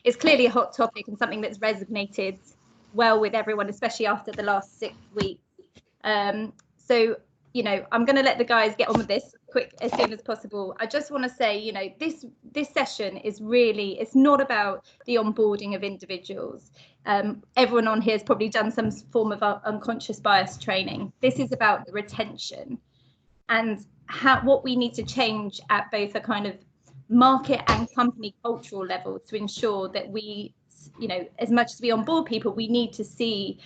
it's clearly a hot topic and something that's resonated well with everyone, especially after the last 6 weeks. So, you know, I'm going to let the guys get on with this quick as soon as possible. I just want to say, you know, this session is really, it's not about the onboarding of individuals. Everyone on here has probably done some form of unconscious bias training. This is about the retention and what we need to change at both a kind of market and company cultural level to ensure that we, you know, as much as we onboard people, we need to see,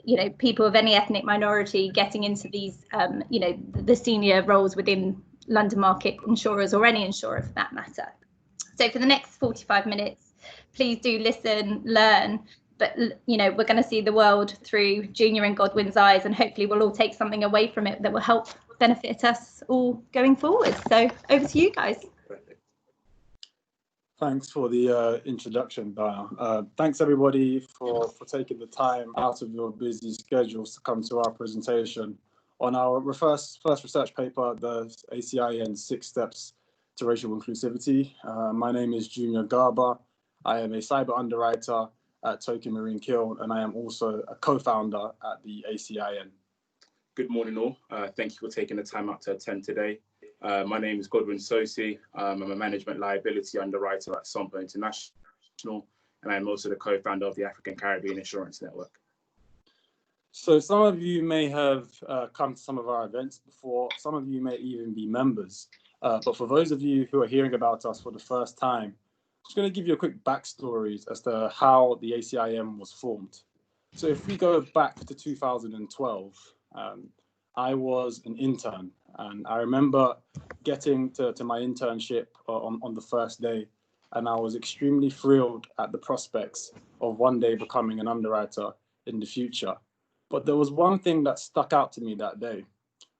you know, people of any ethnic minority getting into these, you know, the senior roles within London market insurers or any insurer for that matter. So for the next 45 minutes, please do listen, learn, but, you know, we're going to see the world through Junior and Godwin's eyes, and hopefully we'll all take something away from it that will help benefit us all going forward. So over to you guys. Thanks for the introduction, Diana. Thanks everybody for taking the time out of your busy schedules to come to our presentation on our first research paper, the ACIN 6 Steps to Racial Inclusivity. My name is Junior Garba. I am a cyber underwriter at Tokyo Marine Kill, and I am also a co-founder at the ACIN. Good morning all. Thank you for taking the time out to attend today. My name is Godwin Sosi. I'm a management liability underwriter at Sompo International, and I'm also the co-founder of the African Caribbean Insurance Network. So some of you may have come to some of our events before. Some of you may even be members. But for those of you who are hearing about us for the first time, I'm just going to give you a quick backstory as to how the ACIM was formed. So if we go back to 2012, I was an intern, and I remember getting to my internship on the first day, and I was extremely thrilled at the prospects of one day becoming an underwriter in the future. But there was one thing that stuck out to me that day.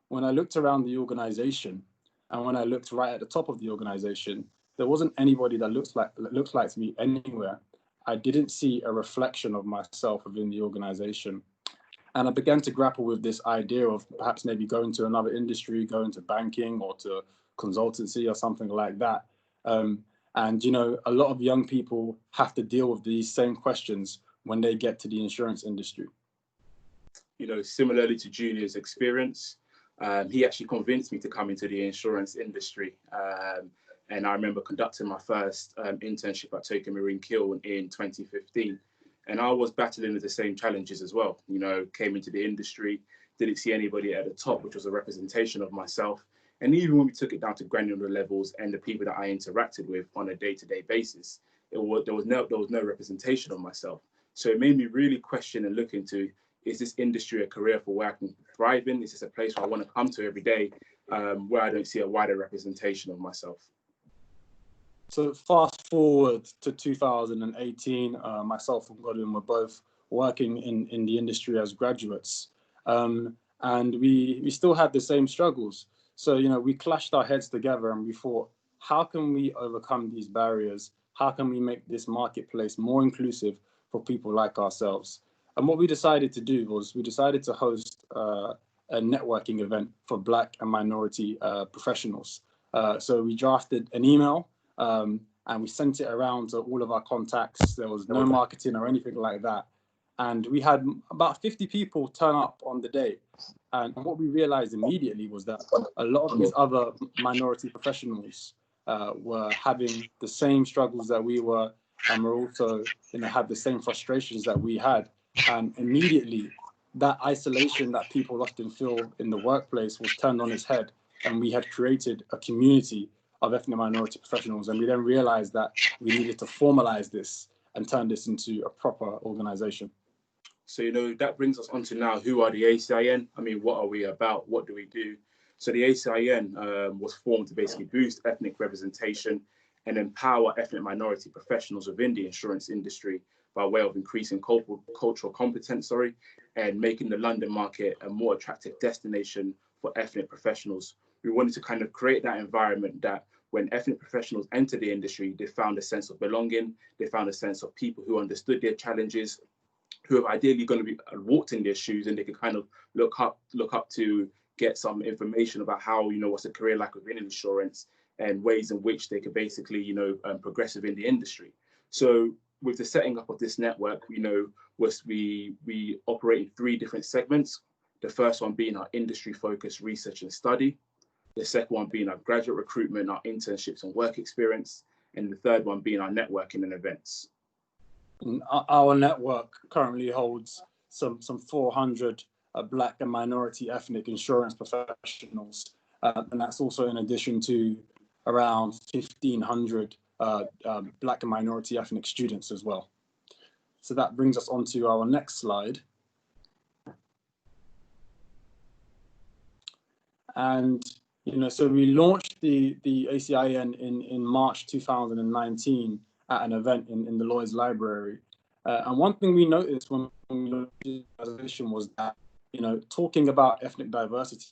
When I looked around the organization, and when I looked right at the top of the organization, there wasn't anybody that looks like me anywhere. I didn't see a reflection of myself within the organization. And I began to grapple with this idea of perhaps maybe going to another industry, going to banking or to consultancy or something like that. And, you know, a lot of young people have to deal with these same questions when they get to the insurance industry. You know, similarly to Junior's experience, he actually convinced me to come into the insurance industry. And I remember conducting my first internship at Tokyo Marine Kill in 2015. And I was battling with the same challenges as well. You know, came into the industry, didn't see anybody at the top, which was a representation of myself. And even when we took it down to granular levels and the people that I interacted with on a day-to-day basis, there was no representation of myself. So it made me really question and look into, is this industry a career for where I can thrive in? Is this a place where I want to come to every day, where I don't see a wider representation of myself? So fast forward to 2018, myself and Godwin were both working in the industry as graduates. And we still had the same struggles. So, you know, we clashed our heads together and we thought, how can we overcome these barriers? How can we make this marketplace more inclusive for people like ourselves? And what we decided to do was we decided to host a networking event for Black and minority professionals. So we drafted an email and we sent it around to all of our contacts. There was no marketing or anything like that. And we had about 50 people turn up on the day. And what we realized immediately was that a lot of these other minority professionals were having the same struggles that we were, and were also, you know, had the same frustrations that we had. And immediately, that isolation that people often feel in the workplace was turned on its head. And we had created a community of ethnic minority professionals. And we then realized that we needed to formalize this and turn this into a proper organization. So, you know, that brings us on to now, who are the ACIN? I mean, what are we about? What do we do? So the ACIN was formed to basically boost ethnic representation and empower ethnic minority professionals within the insurance industry by way of increasing cultural competence, and making the London market a more attractive destination for ethnic professionals. We wanted to kind of create that environment that when ethnic professionals enter the industry, they found a sense of belonging, they found a sense of people who understood their challenges, who are ideally going to be walked in their shoes, and they can kind of look up to get some information about how, you know, what's a career like within insurance and ways in which they could basically, you know, progress within the industry. So with the setting up of this network, we operate in 3 different segments. The first one being our industry-focused research and study. The second one being our graduate recruitment, our internships and work experience. And the third one being our networking and events. Our network currently holds some 400 Black and minority ethnic insurance professionals. And that's also in addition to around 1,500 Black and minority ethnic students as well. So that brings us on to our next slide. And, so we launched the ACIN in March 2019 at an event in the Lloyd's Library. And one thing we noticed when we launched the organization was that, talking about ethnic diversity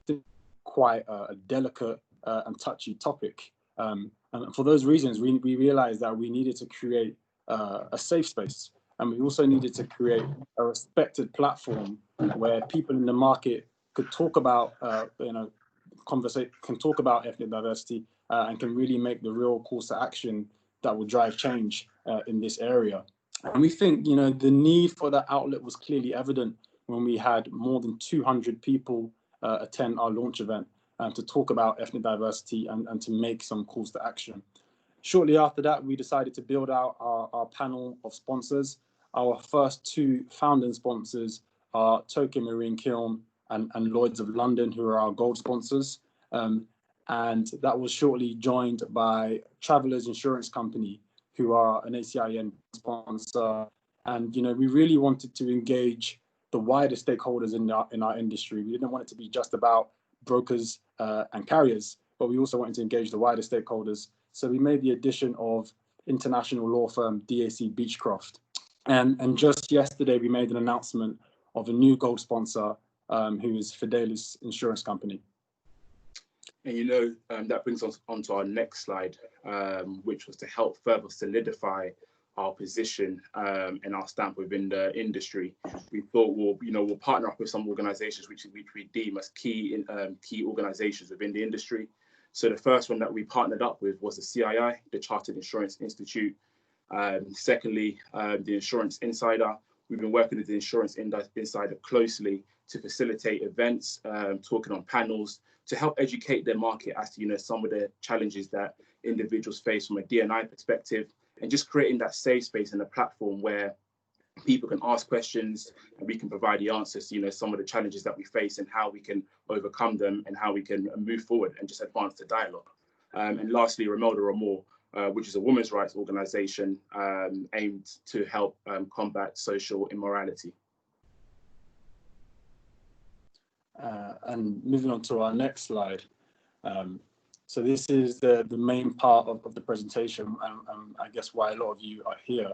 is quite a delicate and touchy topic. And for those reasons, we realized that we needed to create a safe space. And we also needed to create a respected platform where people in the market could talk about, can talk about ethnic diversity and can really make the real course of action that will drive change in this area. And we think, the need for that outlet was clearly evident when we had more than 200 people attend our launch event to talk about ethnic diversity and to make some calls to action. Shortly after that, we decided to build out our panel of sponsors. Our first 2 founding sponsors are Tokyo Marine Kiln and Lloyd's of London, who are our gold sponsors. And that was shortly joined by Travelers Insurance Company, who are an ACIN sponsor. And, we really wanted to engage the wider stakeholders in our industry. We didn't want it to be just about brokers and carriers, but we also wanted to engage the wider stakeholders. So we made the addition of international law firm DAC Beechcroft. And just yesterday, we made an announcement of a new gold sponsor, who is Fidelis Insurance Company. And that brings us on to our next slide, which was to help further solidify our position and our stamp within the industry. We thought we'll partner up with some organizations which we deem as key organizations within the industry. So the first one that we partnered up with was the CII, the Chartered Insurance Institute. Secondly, the Insurance Insider. We've been working with the Insurance Insider closely to facilitate events, talking on panels, to help educate their market as to some of the challenges that individuals face from a D&I perspective, and just creating that safe space and a platform where people can ask questions and we can provide the answers to some of the challenges that we face and how we can overcome them and how we can move forward and just advance the dialogue. And lastly, Romelda Ramor, which is a women's rights organization aimed to help combat social immorality. And moving on to our next slide. So this is the main part of the presentation, and I guess why a lot of you are here,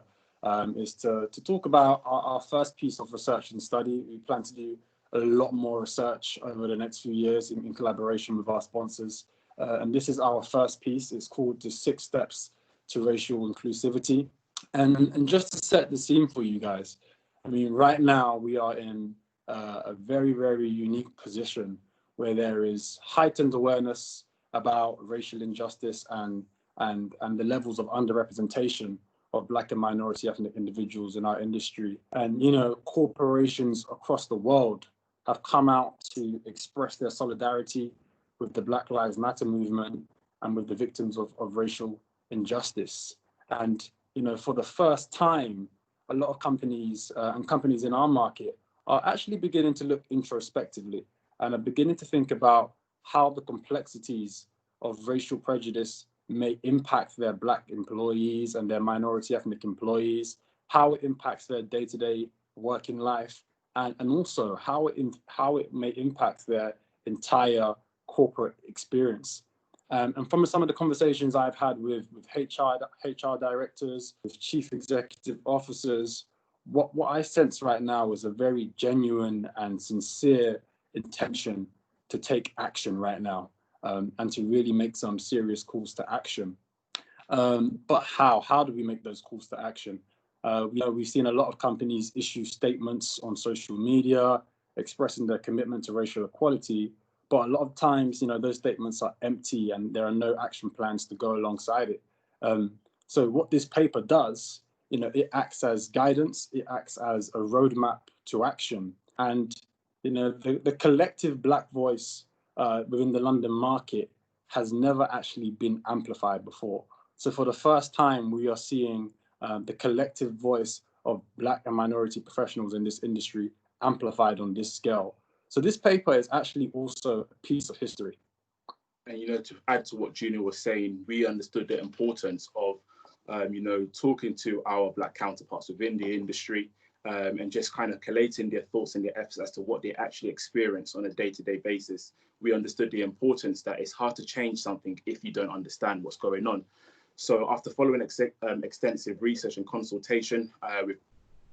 is to talk about our first piece of research and study. We plan to do a lot more research over the next few years in collaboration with our sponsors. And this is our first piece. It's called the 6 Steps to Racial Inclusivity. And just to set the scene for you guys, I mean, right now we are in a very, very unique position where there is heightened awareness about racial injustice and the levels of underrepresentation of Black and minority ethnic individuals in our industry. And, corporations across the world have come out to express their solidarity with the Black Lives Matter movement and with the victims of racial injustice. And, for the first time, a lot of companies and companies in our market are actually beginning to look introspectively and are beginning to think about how the complexities of racial prejudice may impact their Black employees and their minority ethnic employees, how it impacts their day-to-day working life, and also how it may impact their entire corporate experience. And from some of the conversations I've had with HR directors, with chief executive officers, what I sense right now is a very genuine and sincere intention to take action right now, and to really make some serious calls to action. But how do we make those calls to action? We've seen a lot of companies issue statements on social media expressing their commitment to racial equality, but a lot of times, those statements are empty and there are no action plans to go alongside it. So what this paper does, it acts as guidance, it acts as a roadmap to action. And, the collective Black voice within the London market has never actually been amplified before. So for the first time, we are seeing the collective voice of Black and minority professionals in this industry amplified on this scale. So this paper is actually also a piece of history. And, to add to what Junior was saying, we understood the importance of, talking to our Black counterparts within the industry, and just kind of collating their thoughts and their efforts as to what they actually experience on a day-to-day basis. We understood the importance that it's hard to change something if you don't understand what's going on. So after following extensive research and consultation with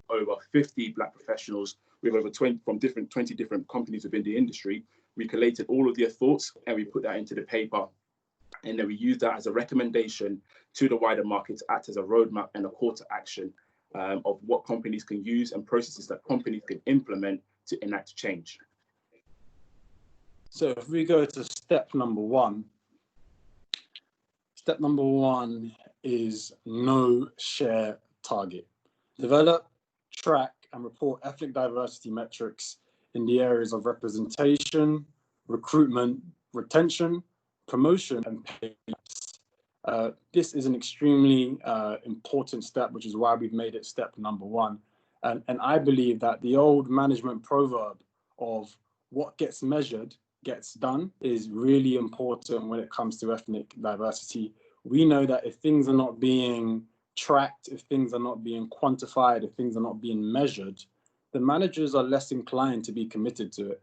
over 50 Black professionals with over 20 different companies within the industry, we collated all of their thoughts and we put that into the paper. And then we used that as a recommendation to the wider market to act as a roadmap and a call to action of what companies can use and processes that companies can implement to enact change. So if we go to step number one is know, share, target. Develop, track, and report ethnic diversity metrics in the areas of representation, recruitment, retention, promotion, and pay. This is an extremely important step, which is why we've made it step number one. And I believe that the old management proverb of what gets measured gets done is really important when it comes to ethnic diversity. We know that if things are not being tracked, if things are not being quantified, if things are not being measured, the managers are less inclined to be committed to it.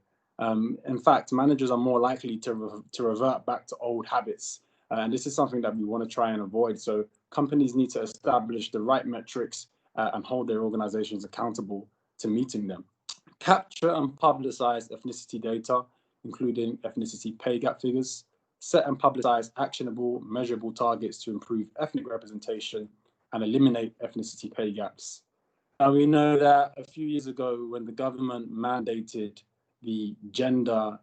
In fact, managers are more likely to revert back to old habits. And this is something that we want to try and avoid. So companies need to establish the right metrics and hold their organizations accountable to meeting them. Capture and publicize ethnicity data, including ethnicity pay gap figures. Set and publicize actionable, measurable targets to improve ethnic representation and eliminate ethnicity pay gaps. Now, we know that a few years ago, when the government mandated the gender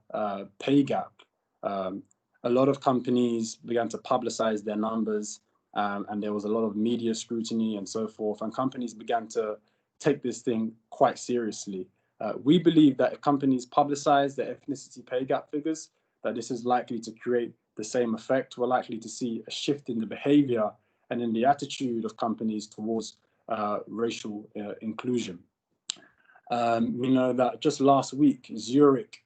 pay gap, a lot of companies began to publicize their numbers, and there was a lot of media scrutiny and so forth, and companies began to take this thing quite seriously. We believe that if companies publicize their ethnicity pay gap figures, that this is likely to create the same effect. We're likely to see a shift in the behavior and in the attitude of companies towards racial inclusion. We know that just last week, Zurich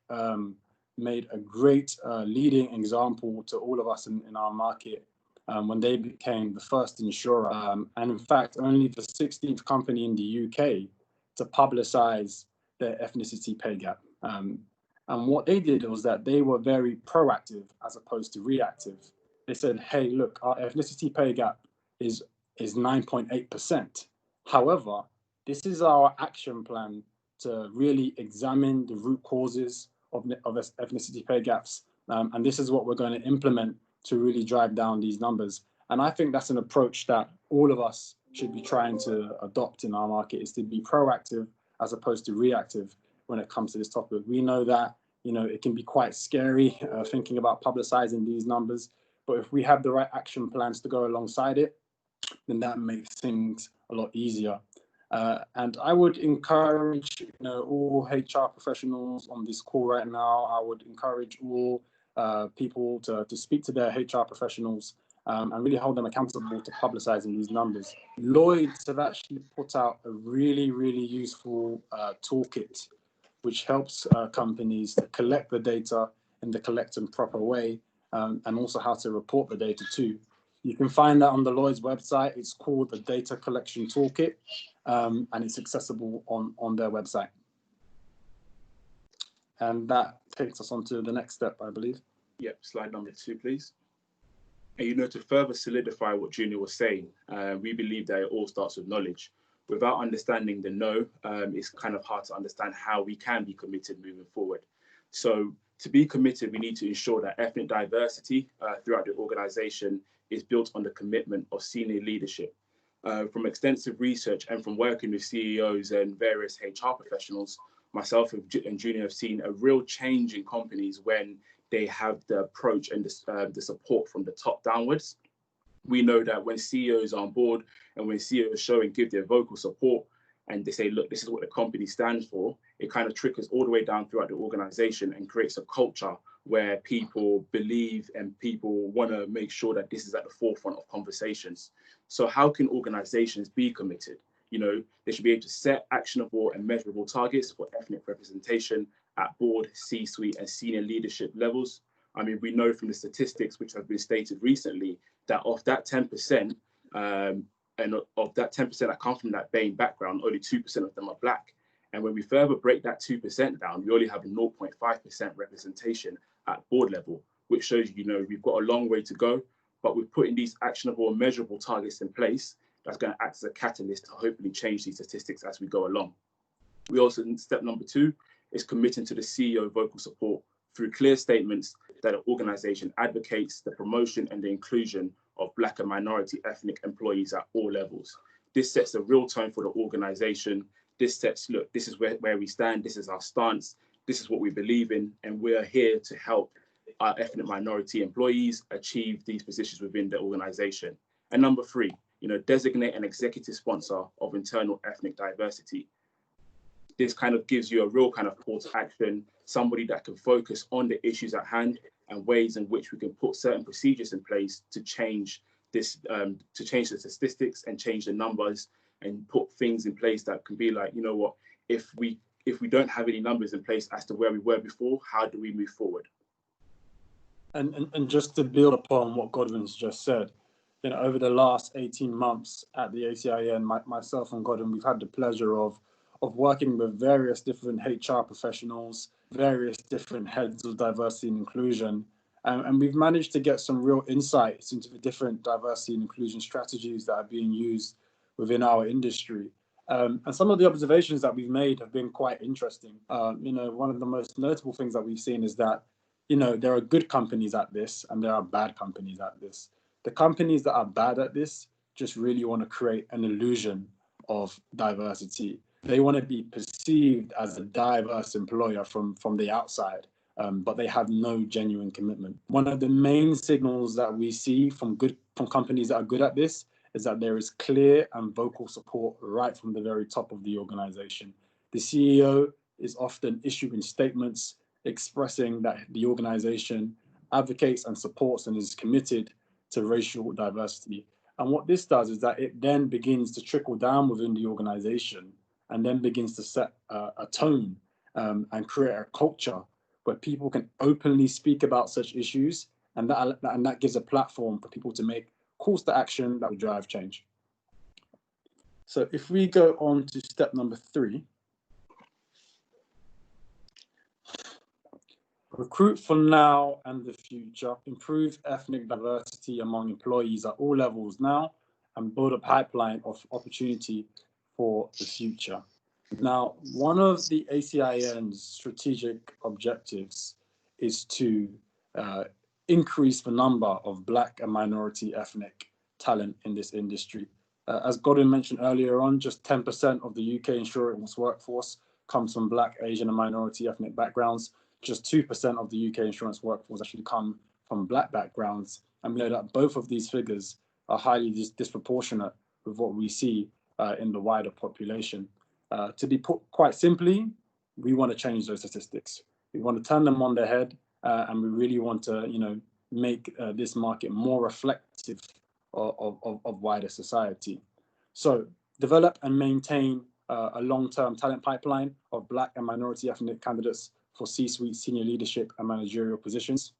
made a great leading example to all of us in our market when they became the first insurer, and in fact, only the 16th company in the UK to publicize their ethnicity pay gap. And what they did was that they were very proactive as opposed to reactive. They said, hey, look, our ethnicity pay gap is 9.8%. However, this is our action plan to really examine the root causes of ethnicity pay gaps. And this is what we're going to implement to really drive down these numbers. And I think that's an approach that all of us should be trying to adopt in our market, is to be proactive as opposed to reactive when it comes to this topic. We know that, it can be quite scary thinking about publicizing these numbers, but if we have the right action plans to go alongside it, then that makes things a lot easier. And I would encourage, all HR professionals on this call right now. I would encourage all people to speak to their HR professionals and really hold them accountable to publicizing these numbers. Lloyd's have actually put out a really, really useful toolkit, which helps companies to collect the data in the correct and proper way, and also how to report the data too. You can find that on the Lloyd's website. It's called the Data Collection Toolkit, and it's accessible on their website. And that takes us on to the next step, I believe. Yep, slide number 2, please. And to further solidify what Junior was saying, we believe that it all starts with knowledge. Without understanding the know, it's kind of hard to understand how we can be committed moving forward. So to be committed, we need to ensure that ethnic diversity throughout the organization is built on the commitment of senior leadership. From extensive research and from working with CEOs and various HR professionals, myself and Junior have seen a real change in companies when they have the approach and the support from the top downwards. We know that when CEOs are on board and when CEOs show and give their vocal support and they say, look, this is what the company stands for, it kind of trickles all the way down throughout the organization and creates a culture where people believe and people want to make sure that this is at the forefront of conversations. So how can organizations be committed? You know, they should be able to set actionable and measurable targets for ethnic representation at board, C-suite, and senior leadership levels. I mean, we know from the statistics which have been stated recently that of that 10%, and of that 10% that come from that BAME background, only 2% of them are Black. And when we further break that 2% down, we only have a 0.5% representation at board level, which shows, you know, we've got a long way to go, but we're putting these actionable and measurable targets in place that's going to act as a catalyst to hopefully change these statistics as we go along. We also, step number 2, is committing to the CEO vocal support through clear statements that an organization advocates the promotion and the inclusion of Black and minority ethnic employees at all levels. This sets a real tone for the organization. This sets, look, this is where we stand, this is our stance, this is what we believe in, and we're here to help our ethnic minority employees achieve these positions within the organization. And number 3, you know, designate an executive sponsor of internal ethnic diversity. This kind of gives you a real kind of call to action, somebody that can focus on the issues at hand and ways in which we can put certain procedures in place to change this, to change the statistics and change the numbers, and put things in place that can be like, you know what, if we don't have any numbers in place as to where we were before, how do we move forward? And just to build upon what Godwin's just said, you know, over the last 18 months at the ACIN, myself and Godwin, we've had the pleasure of working with various different HR professionals, various different heads of diversity and inclusion, and we've managed to get some real insights into the different diversity and inclusion strategies that are being used within our industry. And some of the observations that we've made have been quite interesting. You know, one of the most notable things that we've seen is that, you know, there are good companies at this and there are bad companies at this. The companies that are bad at this just really want to create an illusion of diversity. They want to be perceived as a diverse employer from the outside, but they have no genuine commitment. One of the main signals that we see from companies that are good at this is that there is clear and vocal support right from the very top of the organization. The CEO is often issuing statements expressing that the organization advocates and supports and is committed to racial diversity. And what this does is that it then begins to trickle down within the organization and then begins to set a tone and create a culture where people can openly speak about such issues, and that gives a platform for people to make calls to action that will drive change. So if we go on to step number 3, recruit for now and the future, improve ethnic diversity among employees at all levels now, and build a pipeline of opportunity for the future. Now, one of the ACIN's strategic objectives is to increase the number of Black and minority ethnic talent in this industry. As Godwin mentioned earlier on, just 10% of the UK insurance workforce comes from Black, Asian, and minority ethnic backgrounds. Just 2% of the UK insurance workforce actually come from Black backgrounds. And we know that both of these figures are highly disproportionate with what we see in the wider population. To be put quite simply, we want to change those statistics. We want to turn them on their head, and we really want to, you know, make this market more reflective of wider society. So develop and maintain a long-term talent pipeline of Black and minority ethnic candidates for C-suite, senior leadership, and managerial positions.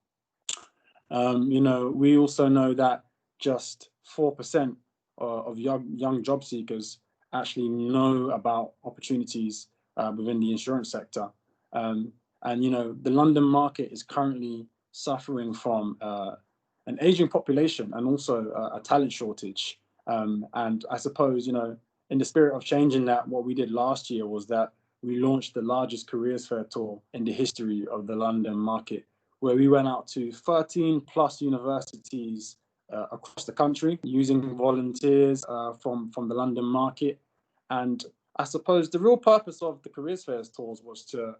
You know, we also know that just 4% of young job seekers actually know about opportunities within the insurance sector. And, you know, the London market is currently suffering from an aging population and also a talent shortage. And I suppose, you know, in the spirit of changing that, what we did last year was that we launched the largest careers fair tour in the history of the London market, where we went out to 13 plus universities across the country using volunteers from the London market. And I suppose the real purpose of the careers fairs tours was to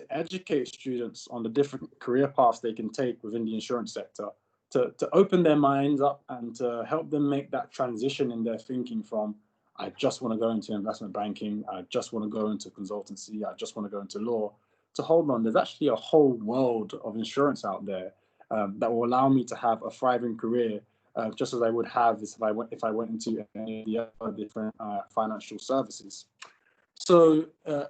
educate students on the different career paths they can take within the insurance sector, to open their minds up and to help them make that transition in their thinking from, I just want to go into investment banking, I just want to go into consultancy, I just want to go into law, to hold on, there's actually a whole world of insurance out there that will allow me to have a thriving career, just as I would have if I went into any of the other different financial services. So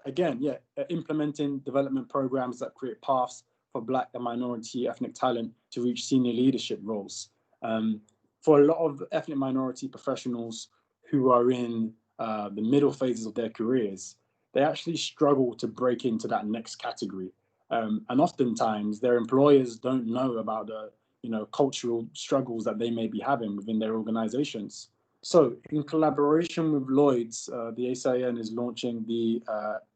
again, yeah, implementing development programs that create paths for Black and minority ethnic talent to reach senior leadership roles. For a lot of ethnic minority professionals who are in the middle phases of their careers, they actually struggle to break into that next category. And oftentimes their employers don't know about the cultural struggles that they may be having within their organizations. So in collaboration with Lloyd's, the ACIN is launching the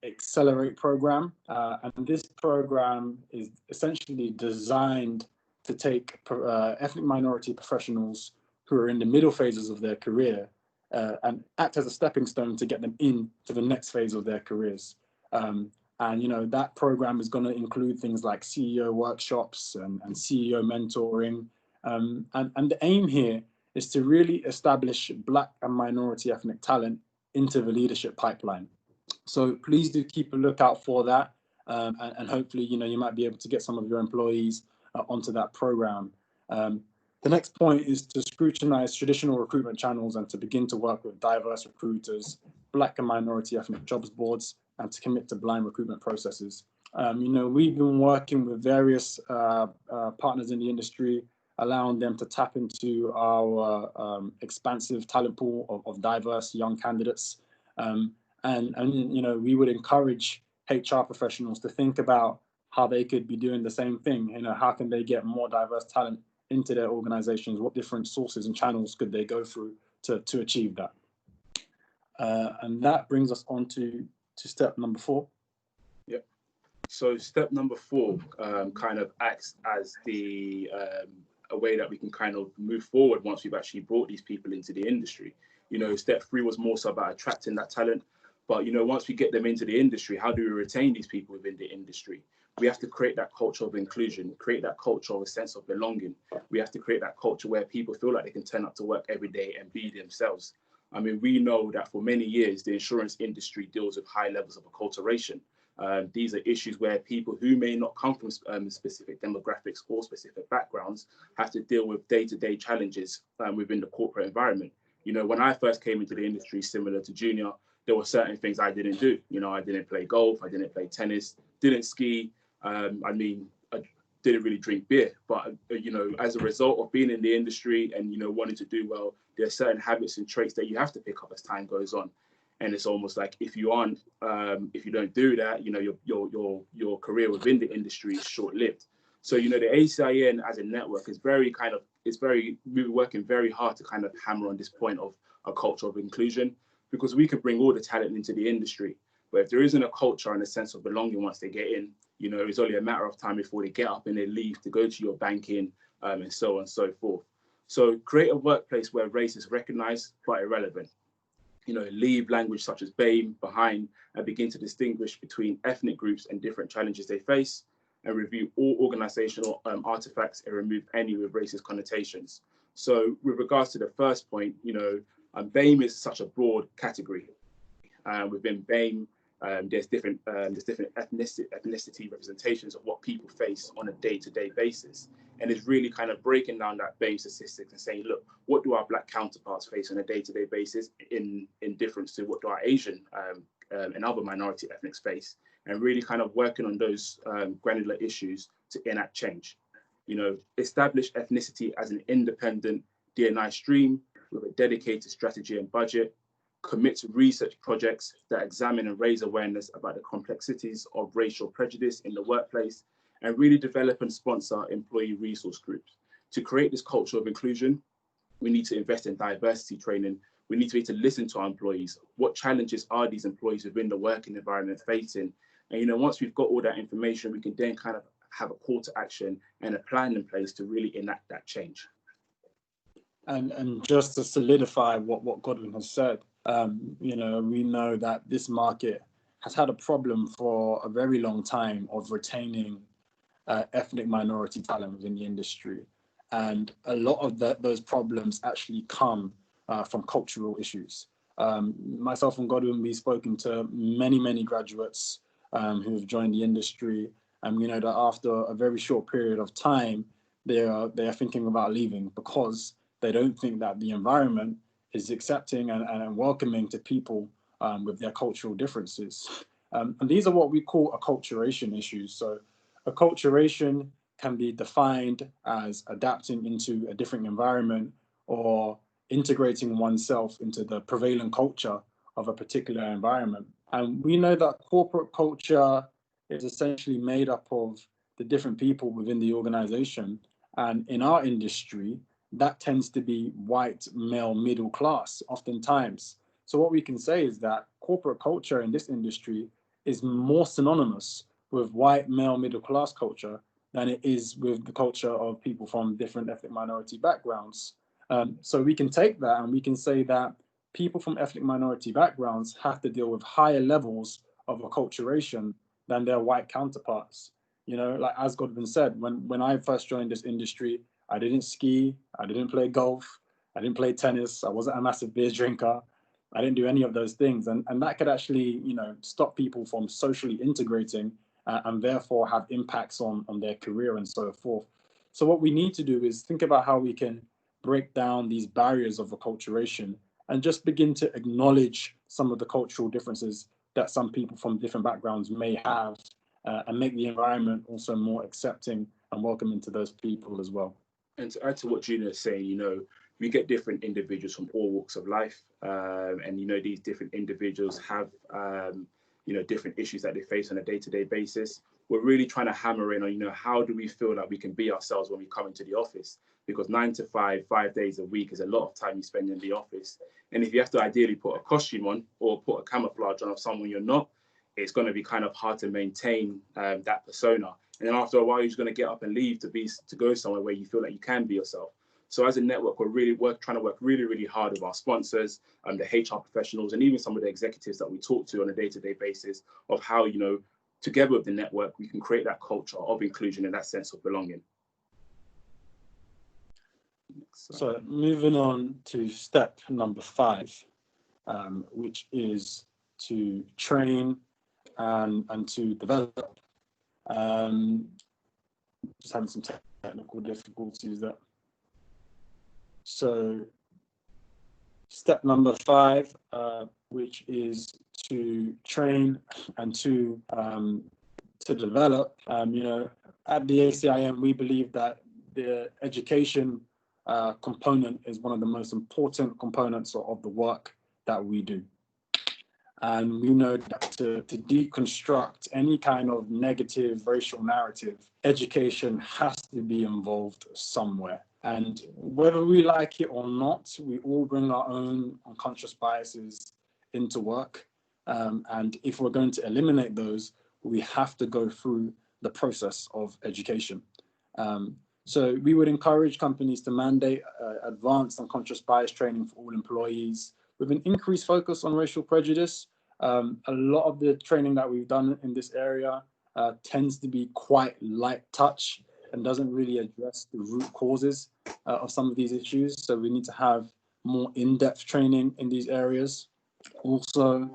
Accelerate program. And this program is essentially designed to take ethnic minority professionals who are in the middle phases of their career and act as a stepping stone to get them into the next phase of their careers. And that program is going to include things like CEO workshops and CEO mentoring. And the aim here is to really establish Black and minority ethnic talent into the leadership pipeline. So please do keep a lookout for that. And hopefully, you might be able to get some of your employees onto that program. The next point is to scrutinize traditional recruitment channels and to begin to work with diverse recruiters, Black and minority ethnic jobs boards, and to commit to blind recruitment processes. We've been working with various partners in the industry, allowing them to tap into our expansive talent pool of diverse young candidates. And we would encourage HR professionals to think about how they could be doing the same thing. How can they get more diverse talent into their organizations? What different sources and channels could they go through to achieve that? And that brings us on to step number 4. Yep. So step number 4 kind of acts as a way that we can kind of move forward once we've actually brought these people into the industry. Step 3 was more so about attracting that talent. But, once we get them into the industry, how do we retain these people within the industry? We have to create that culture of inclusion, create that culture of a sense of belonging. We have to create that culture where people feel like they can turn up to work every day and be themselves. I mean, we know that for many years, the insurance industry deals with high levels of acculturation. These are issues where people who may not come from specific demographics or specific backgrounds have to deal with day-to-day challenges within the corporate environment. When I first came into the industry, similar to Junior, there were certain things I didn't do. I didn't play golf, I didn't play tennis, didn't ski. I didn't really drink beer, but as a result of being in the industry and wanting to do well, there are certain habits and traits that you have to pick up as time goes on. And it's almost like if you don't do that, your career within the industry is short-lived. So the ACIN as a network is we're working very hard to kind of hammer on this point of a culture of inclusion, because we could bring all the talent into the industry, but if there isn't a culture and a sense of belonging once they get in, it's only a matter of time before they get up and they leave to go to your banking and so on and so forth. So create a workplace where race is recognized but irrelevant. Leave language such as BAME behind and begin to distinguish between ethnic groups and different challenges they face, and review all organizational artifacts and remove any with racist connotations. So with regards to the first point, BAME is such a broad category. Within BAME, there's different ethnicity representations of what people face on a day-to-day basis. And it's really kind of breaking down that BAME statistics and saying, look, what do our Black counterparts face on a day-to-day basis in difference to what do our Asian and other minority ethnics face, and really kind of working on those granular issues to enact change. Establish ethnicity as an independent D&I stream with a dedicated strategy and budget. Commit to research projects that examine and raise awareness about the complexities of racial prejudice in the workplace, and really develop and sponsor employee resource groups. To create this culture of inclusion, we need to invest in diversity training. We need to be able to listen to our employees. What challenges are these employees within the working environment facing? And once we've got all that information, we can then kind of have a call to action and a plan in place to really enact that change. And just to solidify what Godwin has said, we know that this market has had a problem for a very long time of retaining ethnic minority talent within the industry. And a lot of those problems actually come from cultural issues. Myself and Godwin, we've spoken to many graduates who have joined the industry, and we know that after a very short period of time, they are thinking about leaving because they don't think that the environment is accepting and welcoming to people with their cultural differences. And these are what we call acculturation issues. So acculturation can be defined as adapting into a different environment or integrating oneself into the prevailing culture of a particular environment. And we know that corporate culture is essentially made up of the different people within the organization. And in our industry, that tends to be white, male, middle class, oftentimes. So what we can say is that corporate culture in this industry is more synonymous with white, male, middle class culture than it is with the culture of people from different ethnic minority backgrounds. So we can take that and we can say that people from ethnic minority backgrounds have to deal with higher levels of acculturation than their white counterparts. You know, like as Godwin said, when I first joined this industry, I didn't ski, I didn't play golf, I didn't play tennis, I wasn't a massive beer drinker, I didn't do any of those things. And that could actually, you know, stop people from socially integrating and therefore have impacts on their career and so forth. So what we need to do is think about how we can break down these barriers of acculturation and just begin to acknowledge some of the cultural differences that some people from different backgrounds may have and make the environment also more accepting and welcoming to those people as well. And to add to what Junior is saying, you know, we get different individuals from all walks of life. And, you know, these different individuals have, you know, different issues that they face on a day-to-day basis. We're really trying to hammer in on, you know, how do we feel like we can be ourselves when we come into the office? Because 9 to 5, 5 days a week is a lot of time you spend in the office. And if you have to ideally put a costume on or put a camouflage on of someone you're not, it's going to be kind of hard to maintain that persona. And then after a while, you're just going to get up and leave to go somewhere where you feel like you can be yourself. So as a network, we're trying to work really hard with our sponsors and the HR professionals and even some of the executives that we talk to on a day-to-day basis of how, you know, together with the network, we can create that culture of inclusion and that sense of belonging. So moving on to step number 5, which is to train and to develop. Just having some technical difficulties there. So step number 5, which is to train and to develop. You know, at the ACIN, we believe that the education component is one of the most important components of the work that we do. And we know that to deconstruct any kind of negative racial narrative, education has to be involved somewhere. And whether we like it or not, we all bring our own unconscious biases into work. And if we're going to eliminate those, we have to go through the process of education. So we would encourage companies to mandate advanced unconscious bias training for all employees with an increased focus on racial prejudice. A lot of the training that we've done in this area tends to be quite light touch and doesn't really address the root causes of some of these issues. So we need to have more in-depth training in these areas. Also,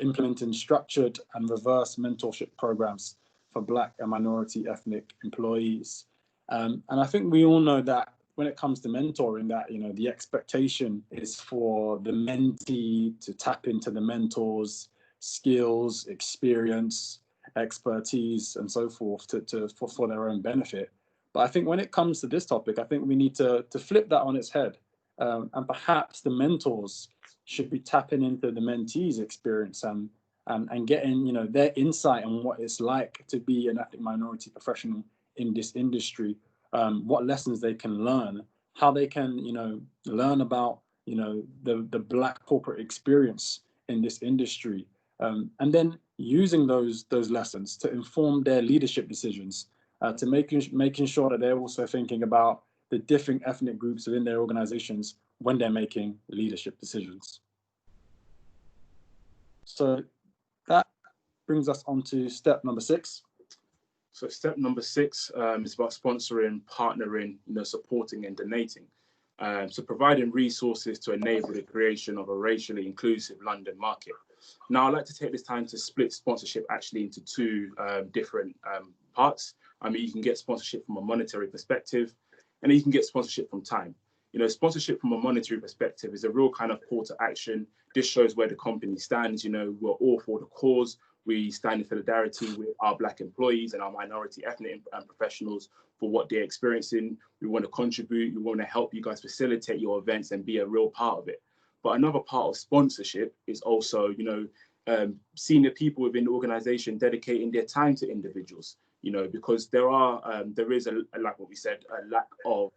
implementing structured and reverse mentorship programs for Black and minority ethnic employees. And I think we all know that when it comes to mentoring, that, you know, the expectation is for the mentee to tap into the mentor's skills, experience, expertise, and so forth for their own benefit. But I think when it comes to this topic, I think we need to flip that on its head. And perhaps the mentors should be tapping into the mentee's experience and getting, you know, their insight on what it's like to be an ethnic minority professional in this industry, what lessons they can learn, how they can, you know, learn about, you know, the Black corporate experience in this industry, and then using those lessons to inform their leadership decisions, to making sure that they're also thinking about the different ethnic groups within their organizations when they're making leadership decisions. So that brings us on to step number 6. So step number 6 is about sponsoring, partnering, supporting and donating. So providing resources to enable the creation of a racially inclusive London market. Now, I'd like to take this time to split sponsorship actually into 2 different parts. I mean, you can get sponsorship from a monetary perspective, and then you can get sponsorship from time. Sponsorship from a monetary perspective is a real kind of call to action. This shows where the company stands. We're all for the cause. We stand in solidarity with our Black employees and our minority ethnic professionals for what they're experiencing. We want to contribute. We want to help you guys facilitate your events and be a real part of it. But another part of sponsorship is also, senior people within the organization dedicating their time to individuals, because there is like what we said, a lack of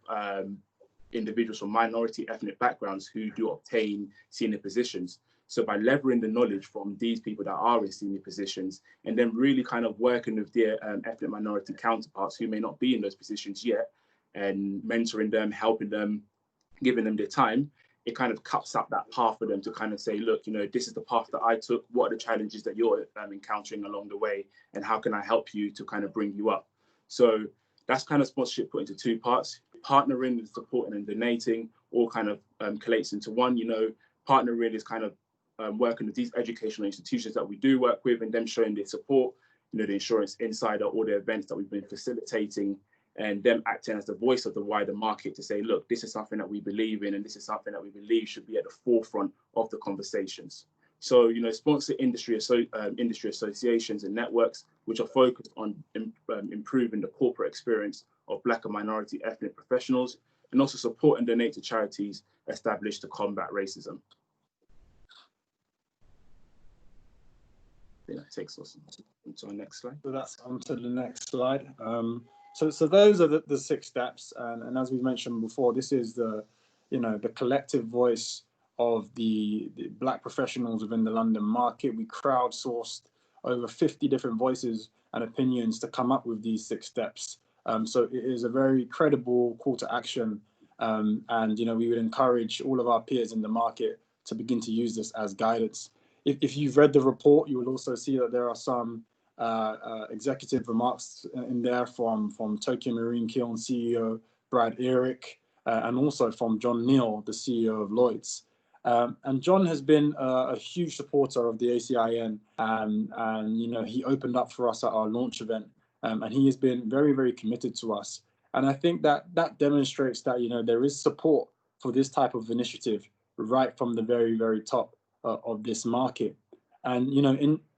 individuals from minority ethnic backgrounds who do obtain senior positions. So by leveraging the knowledge from these people that are in senior positions, and then really kind of working with their ethnic minority counterparts who may not be in those positions yet, and mentoring them, helping them, giving them their time, it kind of cuts up that path for them to kind of say, look, this is the path that I took. What are the challenges that you're encountering along the way? And how can I help you to kind of bring you up? So that's kind of sponsorship put into 2 parts. Partnering, supporting and donating all kind of collates into one. Partnering is kind of working with these educational institutions that we do work with and them showing their support, the Insurance Insider, all the events that we've been facilitating, and them acting as the voice of the wider market to say, look, this is something that we believe in and this is something that we believe should be at the forefront of the conversations. So, sponsor industry associations and networks which are focused on improving the corporate experience of Black and minority ethnic professionals, and also support and donate to charities established to combat racism. That takes us to our next slide. So that's on to the next slide. So those are the 6 steps, and as we mentioned before, this is the collective voice of the Black professionals within the London market. We crowdsourced over 50 different voices and opinions to come up with these 6 steps. So it is a very credible call to action, and we would encourage all of our peers in the market to begin to use this as guidance. If you've read the report, you will also see that there are some executive remarks in there from Tokyo Marine Kiln CEO Brad Eric, and also from John Neal, the CEO of Lloyd's. And John has been a huge supporter of the ACIN, and he opened up for us at our launch event, and he has been very, very committed to us. And I think that demonstrates that there is support for this type of initiative right from the very, very top of this market. And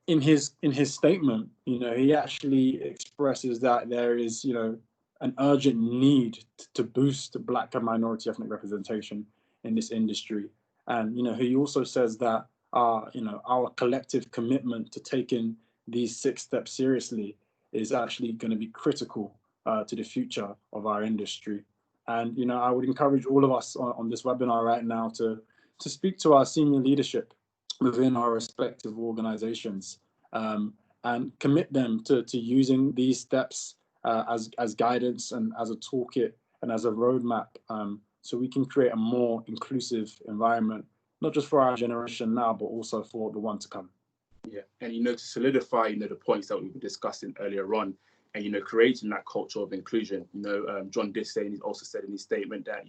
in his statement, he actually expresses that there is an urgent need to boost Black and minority ethnic representation in this industry. And he also says that our collective commitment to taking these 6 steps seriously is actually going to be critical to the future of our industry. And I would encourage all of us on this webinar right now to speak to our senior leadership within our respective organizations, and commit them to using these steps as guidance and as a toolkit and as a roadmap, so we can create a more inclusive environment, not just for our generation now, but also for the one to come. Yeah, and to solidify the points that we were discussing earlier on, and creating that culture of inclusion. John did say, and he also said in his statement that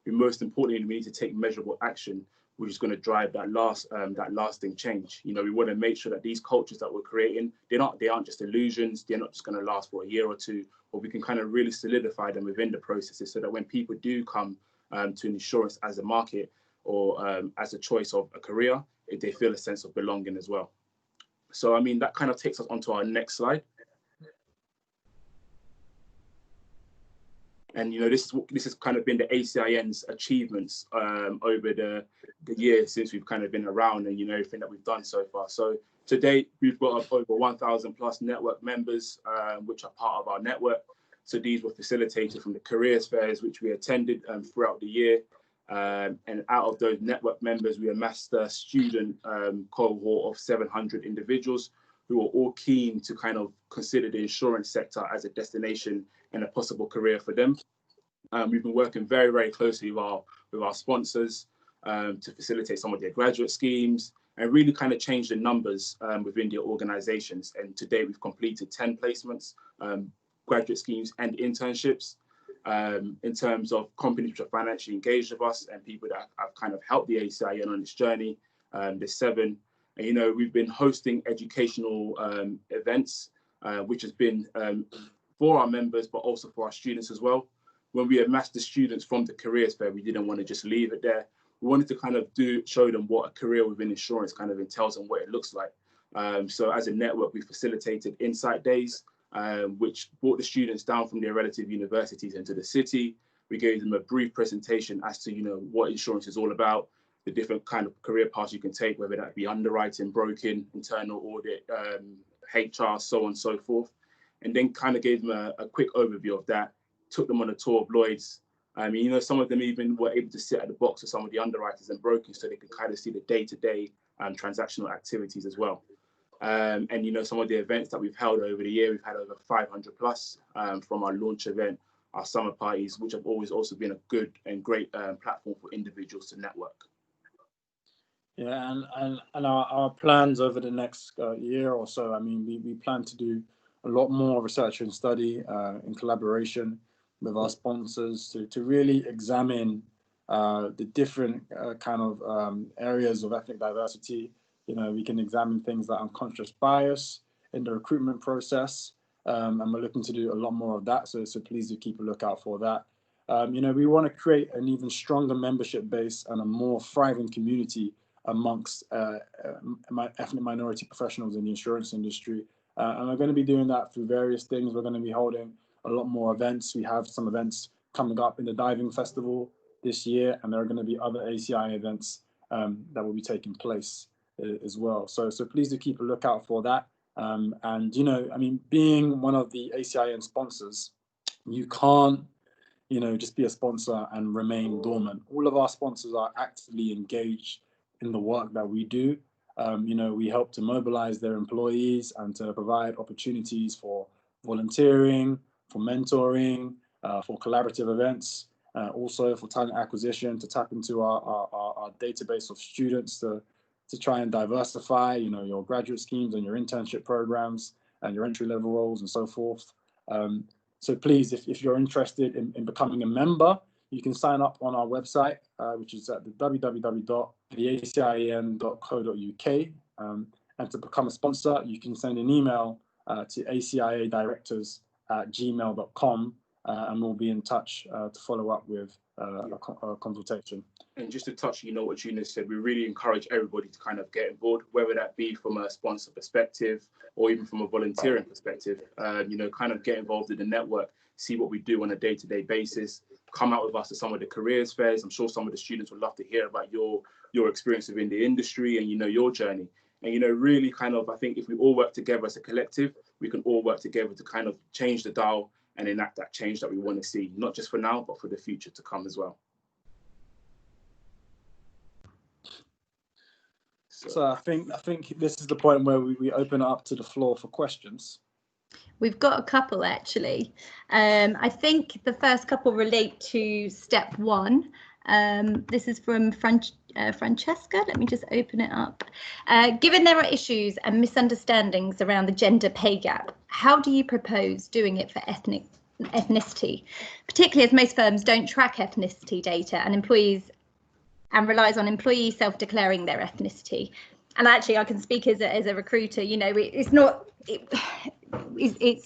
we most importantly we need to take measurable action, which is going to drive that lasting change. We want to make sure that these cultures that we're creating, they aren't just illusions. They're not just going to last for a year or 2, but we can kind of really solidify them within the processes, so that when people do come to insurance as a market or as a choice of a career, they feel a sense of belonging as well. So I mean, that kind of takes us onto our next slide. And this has kind of been the ACIN's achievements over the years since we've kind of been around, and everything that we've done so far. So to date, we've got up over 1,000 plus network members, which are part of our network. So these were facilitated from the careers fairs which we attended throughout the year. And out of those network members, we amassed a student cohort of 700 individuals who are all keen to kind of consider the insurance sector as a destination and a possible career for them. We've been working very, very closely with our sponsors to facilitate some of their graduate schemes, and really kind of change the numbers within the organizations. And to date, we've completed 10 placements, graduate schemes and internships. In terms of companies which are financially engaged with us and people that have kind of helped the ACIN on this journey. There's 7. And, you know, we've been hosting educational events, which has been for our members, but also for our students as well. When we amassed the students from the careers fair, we didn't want to just leave it there. We wanted to kind of show them what a career within insurance kind of entails and what it looks like. So as a network, we facilitated insight days, which brought the students down from their relative universities into the city. We gave them a brief presentation as to, you know, what insurance is all about, the different kind of career paths you can take, whether that be underwriting, broking, internal audit, HR, so on and so forth. And then kind of gave them a quick overview of that, took them on a tour of Lloyd's. I mean, you know, some of them even were able to sit at the box of some of the underwriters and brokers so they could kind of see the day-to-day transactional activities as well. And, you know, some of the events that we've held over the year, we've had over 500 plus from our launch event, our summer parties, which have always also been a good and great platform for individuals to network. Yeah, and our plans over the next year or so, I mean, we plan to do a lot more research and study in collaboration with our sponsors to really examine the different kind of areas of ethnic diversity. You know, we can examine things like unconscious bias in the recruitment process, and we're looking to do a lot more of that. So please do keep a lookout for that. You know, we want to create an even stronger membership base and a more thriving community amongst ethnic minority professionals in the insurance industry. And we're going to be doing that through various things. We're going to be holding a lot more events. We have some events coming up in the diving festival this year, and there are going to be other ACI events that will be taking place as well. So please do keep a lookout for that. And, you know, I mean, being one of the ACIN sponsors, you can't, you know, just be a sponsor and remain dormant. All of our sponsors are actively engaged in the work that we do. You know, we help to mobilize their employees and to provide opportunities for volunteering, for mentoring, for collaborative events, also for talent acquisition, to tap into our database of students to try and diversify, you know, your graduate schemes and your internship programs and your entry-level roles and so forth. So please, if you're interested in becoming a member, you can sign up on our website, which is at the www.theacin.co.uk. And to become a sponsor, you can send an email to aciadirectors@gmail.com, and we'll be in touch to follow up with a consultation. And just to touch, you know, what Junior said, we really encourage everybody to kind of get involved, whether that be from a sponsor perspective or even from a volunteering perspective. You know, kind of get involved in the network, see what we do on a day-to-day basis, come out with us to some of the careers fairs. I'm sure some of the students would love to hear about your experience within the industry and, you know, your journey. And, you know, really kind of, I think if we all work together as a collective, we can all work together to kind of change the dial and enact that change that we want to see, not just for now, but for the future to come as well. So I think this is the point where we open it up to the floor for questions. We've got a couple actually. I think the first couple relate to step 1. This is from Francesca. Let me just open it up. Given there are issues and misunderstandings around the gender pay gap, how do you propose doing it for ethnicity, particularly as most firms don't track ethnicity data and relies on employees self-declaring their ethnicity? And actually, I can speak as a recruiter. You know, it's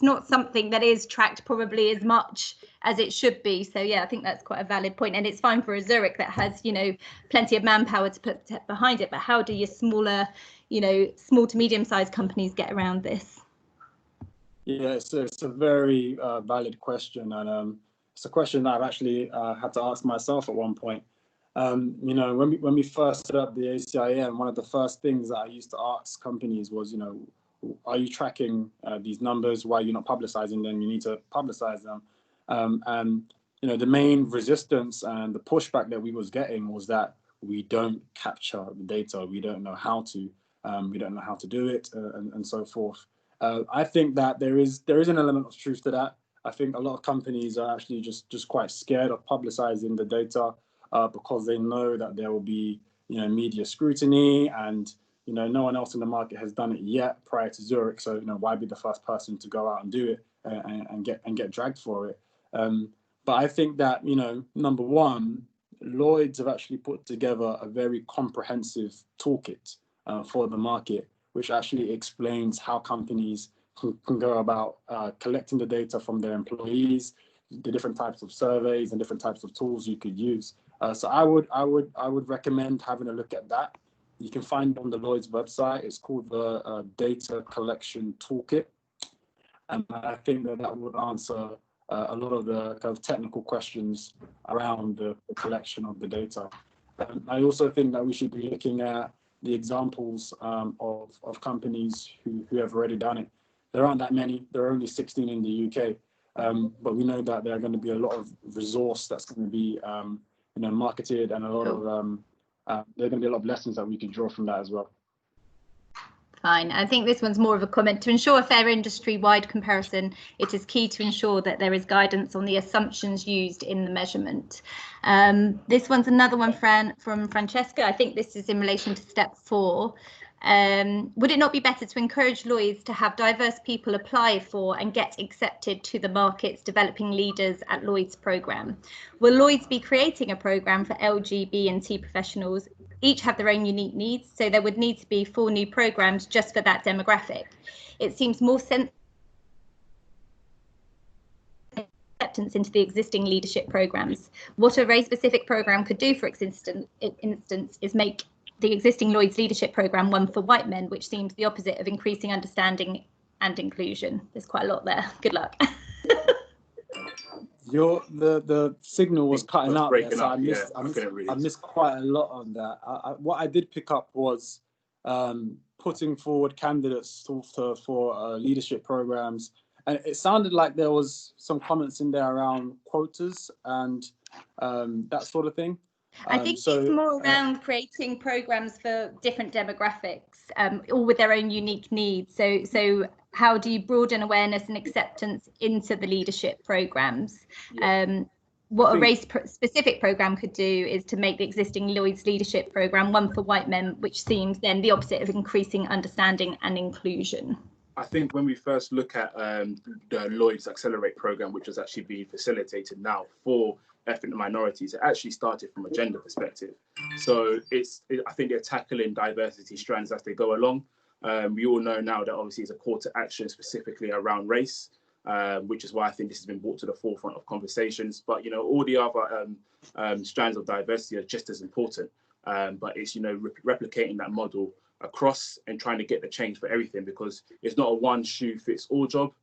not something that is tracked probably as much as it should be. So yeah, I think that's quite a valid point. And it's fine for a Zurich that has, you know, plenty of manpower to put behind it. But how do your smaller, you know, small to medium-sized companies get around this? Yeah, it's a very valid question, and it's a question that I've actually had to ask myself at one point. You know, when we first set up the ACIN, one of the first things that I used to ask companies was, you know, are you tracking these numbers? Why are you not publicizing them? You need to publicize them. And, you know, the main resistance and the pushback that we was getting was that we don't capture the data. We don't know how to. We don't know how to do it, and so forth. I think that there is an element of truth to that. I think a lot of companies are actually just quite scared of publicizing the data because they know that there will be, you know, media scrutiny and You know, no one else in the market has done it yet prior to Zurich. So, you know, why be the first person to go out and do it and get dragged for it? But I think that, you know, number one, Lloyd's have actually put together a very comprehensive toolkit for the market, which actually explains how companies can go about collecting the data from their employees, the different types of surveys and different types of tools you could use. So I would recommend having a look at that. You can find it on the Lloyd's website. It's called the Data Collection Toolkit. And I think that would answer a lot of the kind of technical questions around the collection of the data. I also think that we should be looking at the examples of companies who have already done it. There aren't that many. There are only 16 in the UK, but we know that there are going to be a lot of resource that's going to be you know, marketed, and a lot of there are going to be a lot of lessons that we can draw from that as well. Fine. I think this one's more of a comment. To ensure a fair industry-wide comparison, it is key to ensure that there is guidance on the assumptions used in the measurement. This one's another one from Francesca. I think this is in relation to step 4. Would it not be better to encourage Lloyd's to have diverse people apply for and get accepted to the market's developing leaders at Lloyd's programme? Will Lloyd's be creating a programme for LGBT professionals? Each have their own unique needs, so there would need to be 4 new programmes just for that demographic. It seems more sensible acceptance into the existing leadership programmes. What a race-specific programme could do, for instance, is make the existing Lloyd's leadership programme one for white men, which seems the opposite of increasing understanding and inclusion. There's quite a lot there. Good luck. The signal was cutting out there, so I missed quite a lot on that. What I did pick up was putting forward candidates for leadership programs, and it sounded like there was some comments in there around quotas and that sort of thing. I think it's more around creating programs for different demographics, all with their own unique needs. So how do you broaden awareness and acceptance into the leadership programs? Yeah. What a race-specific program could do is to make the existing Lloyd's leadership program one for white men, which seems then the opposite of increasing understanding and inclusion. I think when we first look at the Lloyd's Accelerate program, which is actually being facilitated now for ethnic minorities, it actually started from a gender perspective. So I think they're tackling diversity strands as they go along. We all know now that obviously it's a call to action specifically around race, which is why I think this has been brought to the forefront of conversations. But, you know, all the other strands of diversity are just as important. But it's, you know, replicating that model across and trying to get the change for everything, because it's not a one shoe fits all job.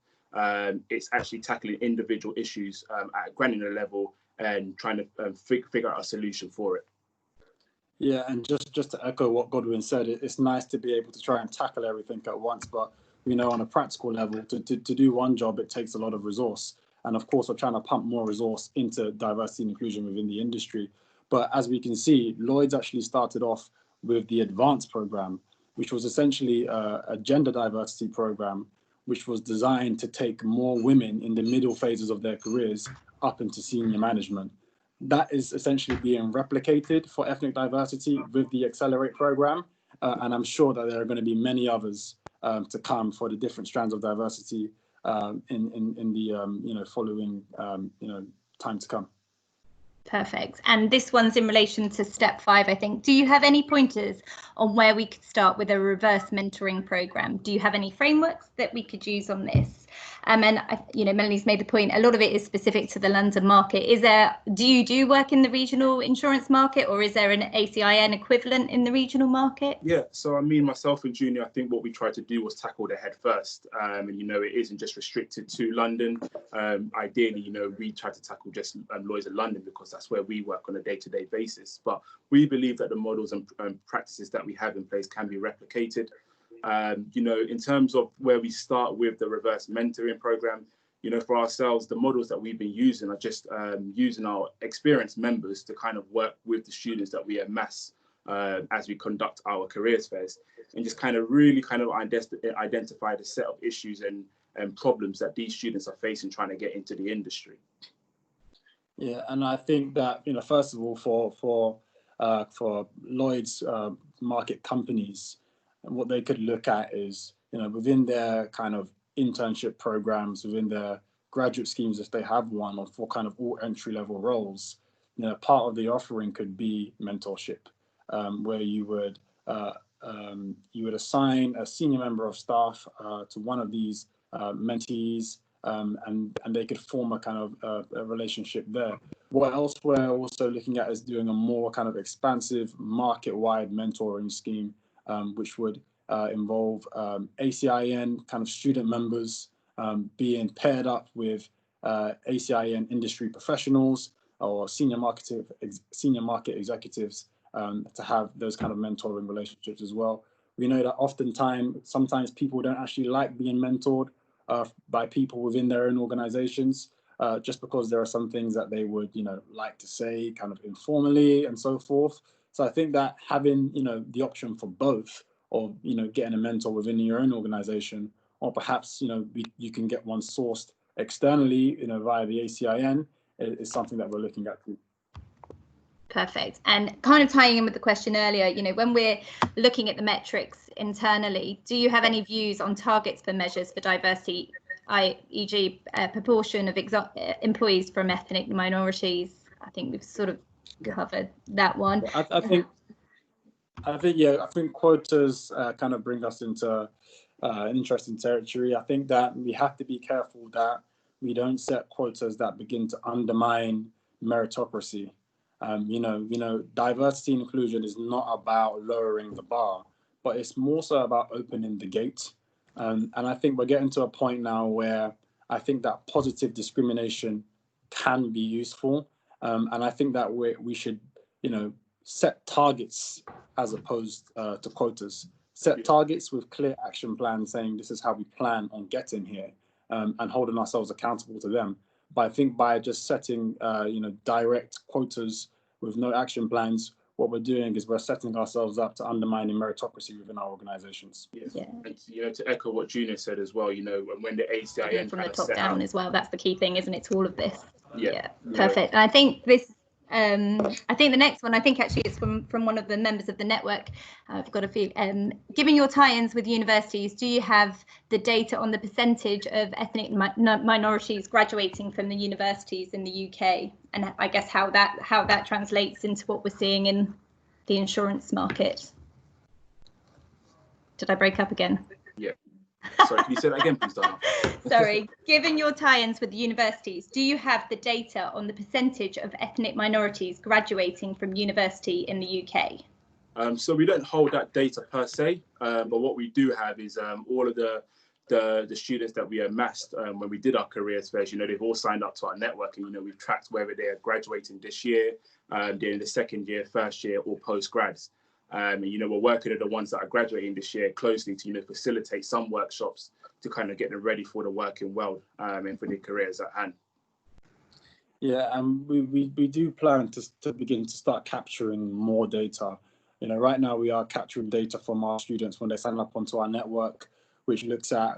It's actually tackling individual issues at a granular level and trying to figure out a solution for it. Yeah, and just to echo what Godwin said, it's nice to be able to try and tackle everything at once, but you know, on a practical level, to do one job, it takes a lot of resource. And of course, we're trying to pump more resource into diversity and inclusion within the industry. But as we can see, Lloyd's actually started off with the advanced program, which was essentially a gender diversity program, which was designed to take more women in the middle phases of their careers up into senior management. That is essentially being replicated for ethnic diversity with the Accelerate program. And I'm sure that there are going to be many others to come for the different strands of diversity in the following time to come. Perfect. And this one's in relation to step 5, I think. Do you have any pointers on where we could start with a reverse mentoring program? Do you have any frameworks that we could use on this? And Melanie's made the point, a lot of it is specific to the London market. Do you do work in the regional insurance market, or is there an ACIN equivalent in the regional market? Yeah, so I mean, myself and Junior, I think what we tried to do was tackle the head first. And, it isn't just restricted to London. Ideally, we try to tackle just Lloyd's in London because that's where we work on a day-to-day basis. But we believe that the models and practices that we have in place can be replicated. In terms of where we start with the reverse mentoring program, for ourselves, the models that we've been using are just using our experienced members to kind of work with the students that we amass as we conduct our careers fairs, and just really identify the set of issues and problems that these students are facing trying to get into the industry. Yeah, and I think that, first of all, for Lloyd's market companies, what they could look at is, within their kind of internship programs, within their graduate schemes, if they have one, or for kind of all entry-level roles, part of the offering could be mentorship, where you would assign a senior member of staff to one of these mentees, and they could form a kind of a relationship there. What else we're also looking at is doing a more kind of expansive market-wide mentoring scheme, which would involve ACIN kind of student members being paired up with ACIN industry professionals or senior market executives to have those kind of mentoring relationships as well. We know that sometimes people don't actually like being mentored by people within their own organizations, just because there are some things that they would, like to say kind of informally and so forth. So I think that having, the option for both, or, getting a mentor within your own organization, or perhaps, you can get one sourced externally, via the ACIN, is something that we're looking at too. Perfect. And kind of tying in with the question earlier, when we're looking at the metrics internally, do you have any views on targets for measures for diversity, e.g. proportion of employees from ethnic minorities? I think we've sort of covered that one. I think quotas kind of bring us into an interesting territory. I think that we have to be careful that we don't set quotas that begin to undermine meritocracy. Diversity and inclusion is not about lowering the bar, but it's more so about opening the gate. And I think we're getting to a point now where I think that positive discrimination can be useful. And I think that we should, set targets as opposed to quotas. Set targets with clear action plans saying this is how we plan on getting here, and holding ourselves accountable to them. But I think by just setting, direct quotas with no action plans, what we're doing is we're setting ourselves up to undermining meritocracy within our organizations. Yes. Yeah. And, to echo what Junior said as well, when the ACIN from the top down as well, that's the key thing, isn't it, to all of this? Yeah. Perfect. And I think this, I think the next one, I think actually it's from one of the members of the network. I've got a few. Given your tie-ins with universities, do you have the data on the percentage of ethnic minorities graduating from the universities in the UK? And I guess how that translates into what we're seeing in the insurance market. Did I break up again? Yeah. Sorry, can you say that again, please, Donna? Sorry. Given your tie-ins with the universities, do you have the data on the percentage of ethnic minorities graduating from university in the UK? So we don't hold that data per se, but what we do have is all of the students that we amassed when we did our careers fairs. They've all signed up to our network, and we've tracked whether they are graduating this year, during the second year, first year, or post grads. And we're working with the ones that are graduating this year closely to facilitate some workshops to kind of get them ready for the working world and for their careers at hand. Yeah, and we do plan to begin to start capturing more data. Right now we are capturing data from our students when they sign up onto our network, which looks at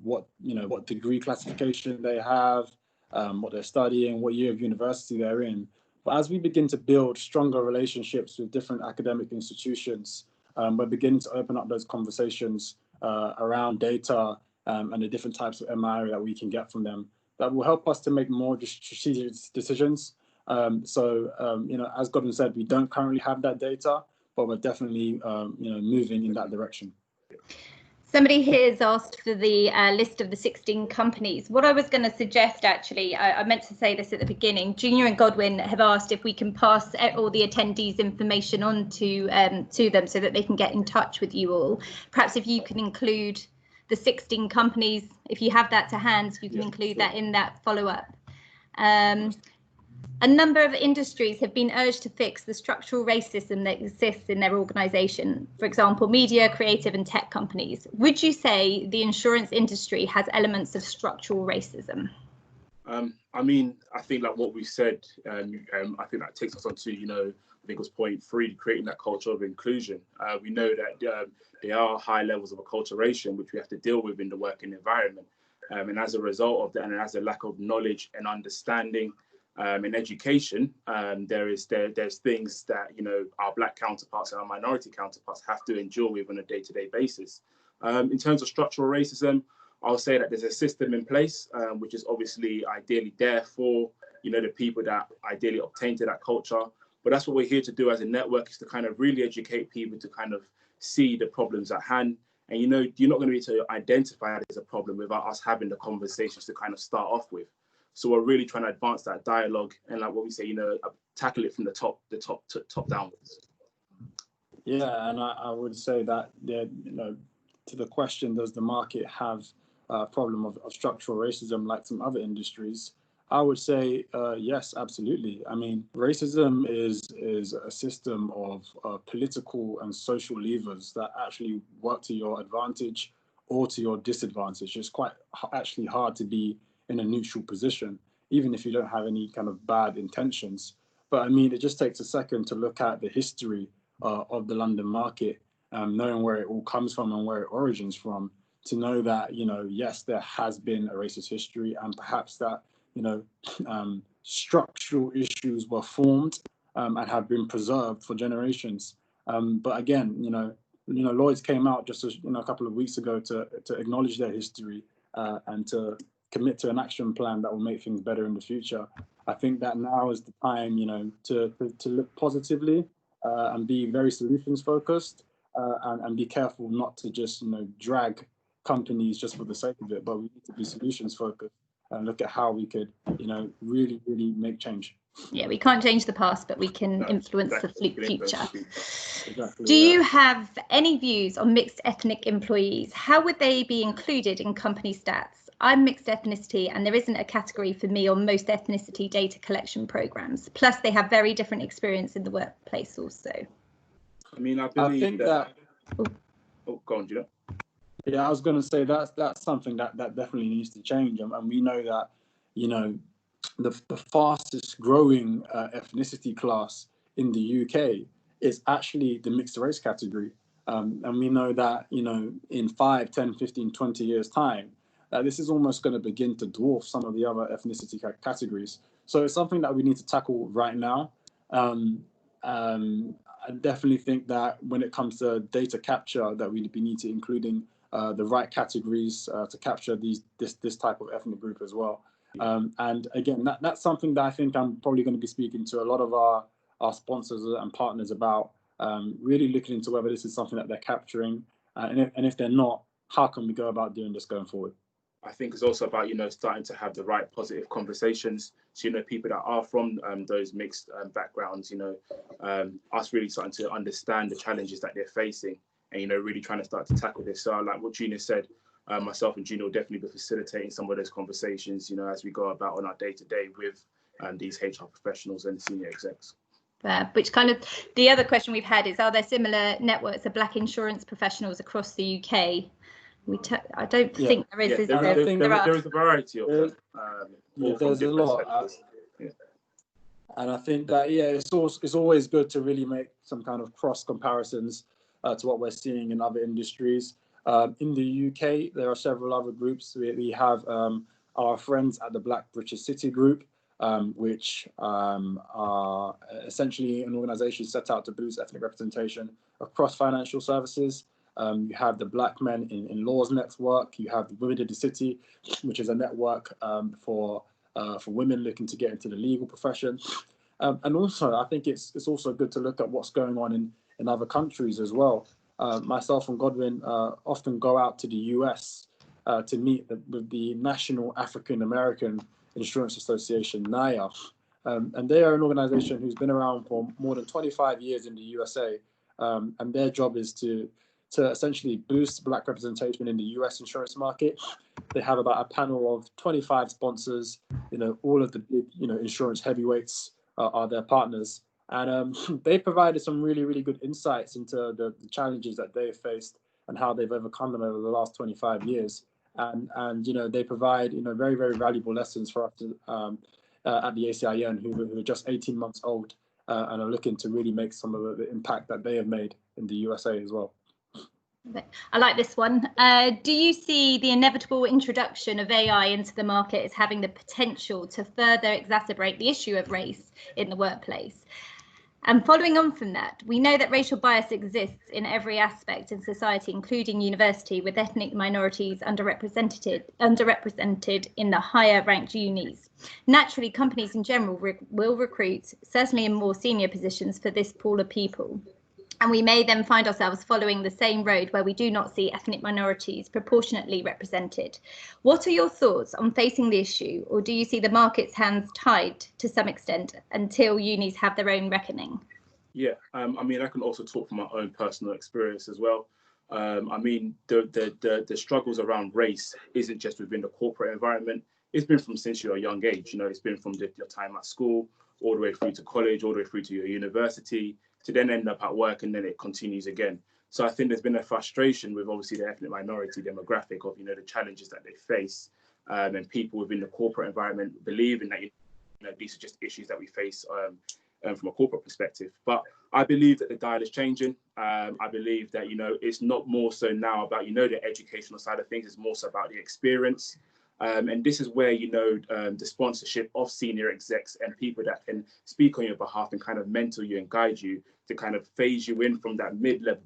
what degree classification they have, what they're studying, what year of university they're in. But as we begin to build stronger relationships with different academic institutions, we're beginning to open up those conversations around data and the different types of MI that we can get from them. That will help us to make more strategic decisions. As Godwin said, we don't currently have that data, but we're definitely moving in that direction. Somebody here has asked for the list of the 16 companies. What I was going to suggest, actually, I meant to say this at the beginning. Junior and Godwin have asked if we can pass all the attendees' information on to them so that they can get in touch with you all. Perhaps if you can include the 16 companies, if you have that to hand, you can include that in that follow-up. A number of industries have been urged to fix the structural racism that exists in their organisation. For example, media, creative and tech companies. Would you say the insurance industry has elements of structural racism? I think like what we said, I think that takes us on to, I think it was point 3, creating that culture of inclusion. We know that there are high levels of acculturation, which we have to deal with in the working environment. And as a result of that, and as a lack of knowledge and understanding In education, there's things that, you know, our Black counterparts and our minority counterparts have to endure with on a day-to-day basis. In terms of structural racism, I'll say that there's a system in place, which is obviously ideally there for, you know, the people that ideally obtain to that culture. But that's what we're here to do as a network, is to kind of really educate people to kind of see the problems at hand. And, you know, you're not going to be able to identify it as a problem without us having the conversations to kind of start off with. So we're really trying to advance that dialogue and, like what we say, you know, tackle it from the top downwards. Yeah, and I would say that, you know, to the question, does the market have a problem of structural racism like some other industries? I would say yes, absolutely. I mean, racism is a system of political and social levers that actually work to your advantage or to your disadvantage. It's quite actually hard to be in a neutral position, even if you don't have any kind of bad intentions. But I mean, it just takes a second to look at the history of the London market, knowing where it all comes from and where it origins from, to know that, you know, yes, there has been a racist history, and perhaps that, you know, structural issues were formed and have been preserved for generations. But again, you know, Lloyd's came out just a couple of weeks ago to acknowledge their history and to commit to an action plan that will make things better in the future. I think that now is the time, you know, to look positively and be very solutions focused and be careful not to just, you know, drag companies just for the sake of it, but we need to be solutions focused and look at how we could, you know, really make change. Yeah, we can't change the past, but we can influence the future. Exactly, Do you have any views on mixed ethnic employees? How would they be included in company stats? I'm mixed ethnicity, and there isn't a category for me on most ethnicity data collection programs. Plus, they have very different experience in the workplace also. I mean, I think that... Oh, go on, Gina. Yeah, I was going to say that's something that definitely needs to change, and we know that, you know, the fastest growing ethnicity class in the UK is actually the mixed race category, and we know that, you know, in 5, 10, 15, 20 years time, this is almost going to begin to dwarf some of the other ethnicity categories. So it's something that we need to tackle right now. I definitely think that when it comes to data capture, that we need to including the right categories to capture this type of ethnic group as well. And again, that's something that I think I'm probably going to be speaking to a lot of our sponsors and partners about, really looking into whether this is something that they're capturing, and if they're not, how can we go about doing this going forward? I think it's also about, you know, starting to have the right positive conversations. So, you know, people that are from those mixed backgrounds, you know, us really starting to understand the challenges that they're facing, and, you know, really trying to start to tackle this. So like what Gina said, myself and Gina will definitely be facilitating some of those conversations, you know, as we go about on our day-to-day with these HR professionals and senior execs. Which kind of, the other question we've had is, are there similar networks of Black insurance professionals across the UK? I don't think there is. Yeah, there is a variety of them. There's a lot. And I think that, it's always good to really make some kind of cross comparisons to what we're seeing in other industries. In the UK, there are several other groups. We have our friends at the Black British City Group, which are essentially an organisation set out to boost ethnic representation across financial services. You have the Black Men in Laws Network. You have the Women in the City, which is a network for women looking to get into the legal profession. And also, I think it's also good to look at what's going on in other countries as well. Myself and Godwin often go out to the US to meet with the National African American Insurance Association, NAIA. And they are an organization who's been around for more than 25 years in the USA. And their job is to essentially boost Black representation in the US insurance market. They have about a panel of 25 sponsors. You know, all of the big, you know, insurance heavyweights are their partners. And they provided some really good insights into the challenges that they've faced and how they've overcome them over the last 25 years. And you know, they provide, you know, very valuable lessons for us to, at the ACIN, who are just 18 months old and are looking to really make some of the impact that they have made in the USA as well. I like this one. Do you see the inevitable introduction of AI into the market as having the potential to further exacerbate the issue of race in the workplace? And following on from that, we know that racial bias exists in every aspect in society, including university, with ethnic minorities underrepresented in the higher ranked unis. Naturally, companies in general will recruit, certainly in more senior positions, for this pool of people. And we may then find ourselves following the same road where we do not see ethnic minorities proportionately represented. What are your thoughts on facing the issue, or do you see the market's hands tied to some extent until unis have their own reckoning? Yeah, I mean, I can also talk from my own personal experience as well. I mean, the struggles around race isn't just within the corporate environment. It's been from since you're a young age. You know, it's been from your time at school, all the way through to college, all the way through to your university, to then end up at work, and then it continues again. So I think there's been a frustration with obviously the ethnic minority demographic of, you know, the challenges that they face, and people within the corporate environment believing that, you know, these are just issues that we face from a corporate perspective. But I believe that the dial is changing. I believe that, you know, it's not more so now about, you know, the educational side of things. It's more so about the experience. And this is where, you know, the sponsorship of senior execs and people that can speak on your behalf and kind of mentor you and guide you to kind of phase you in from that mid-level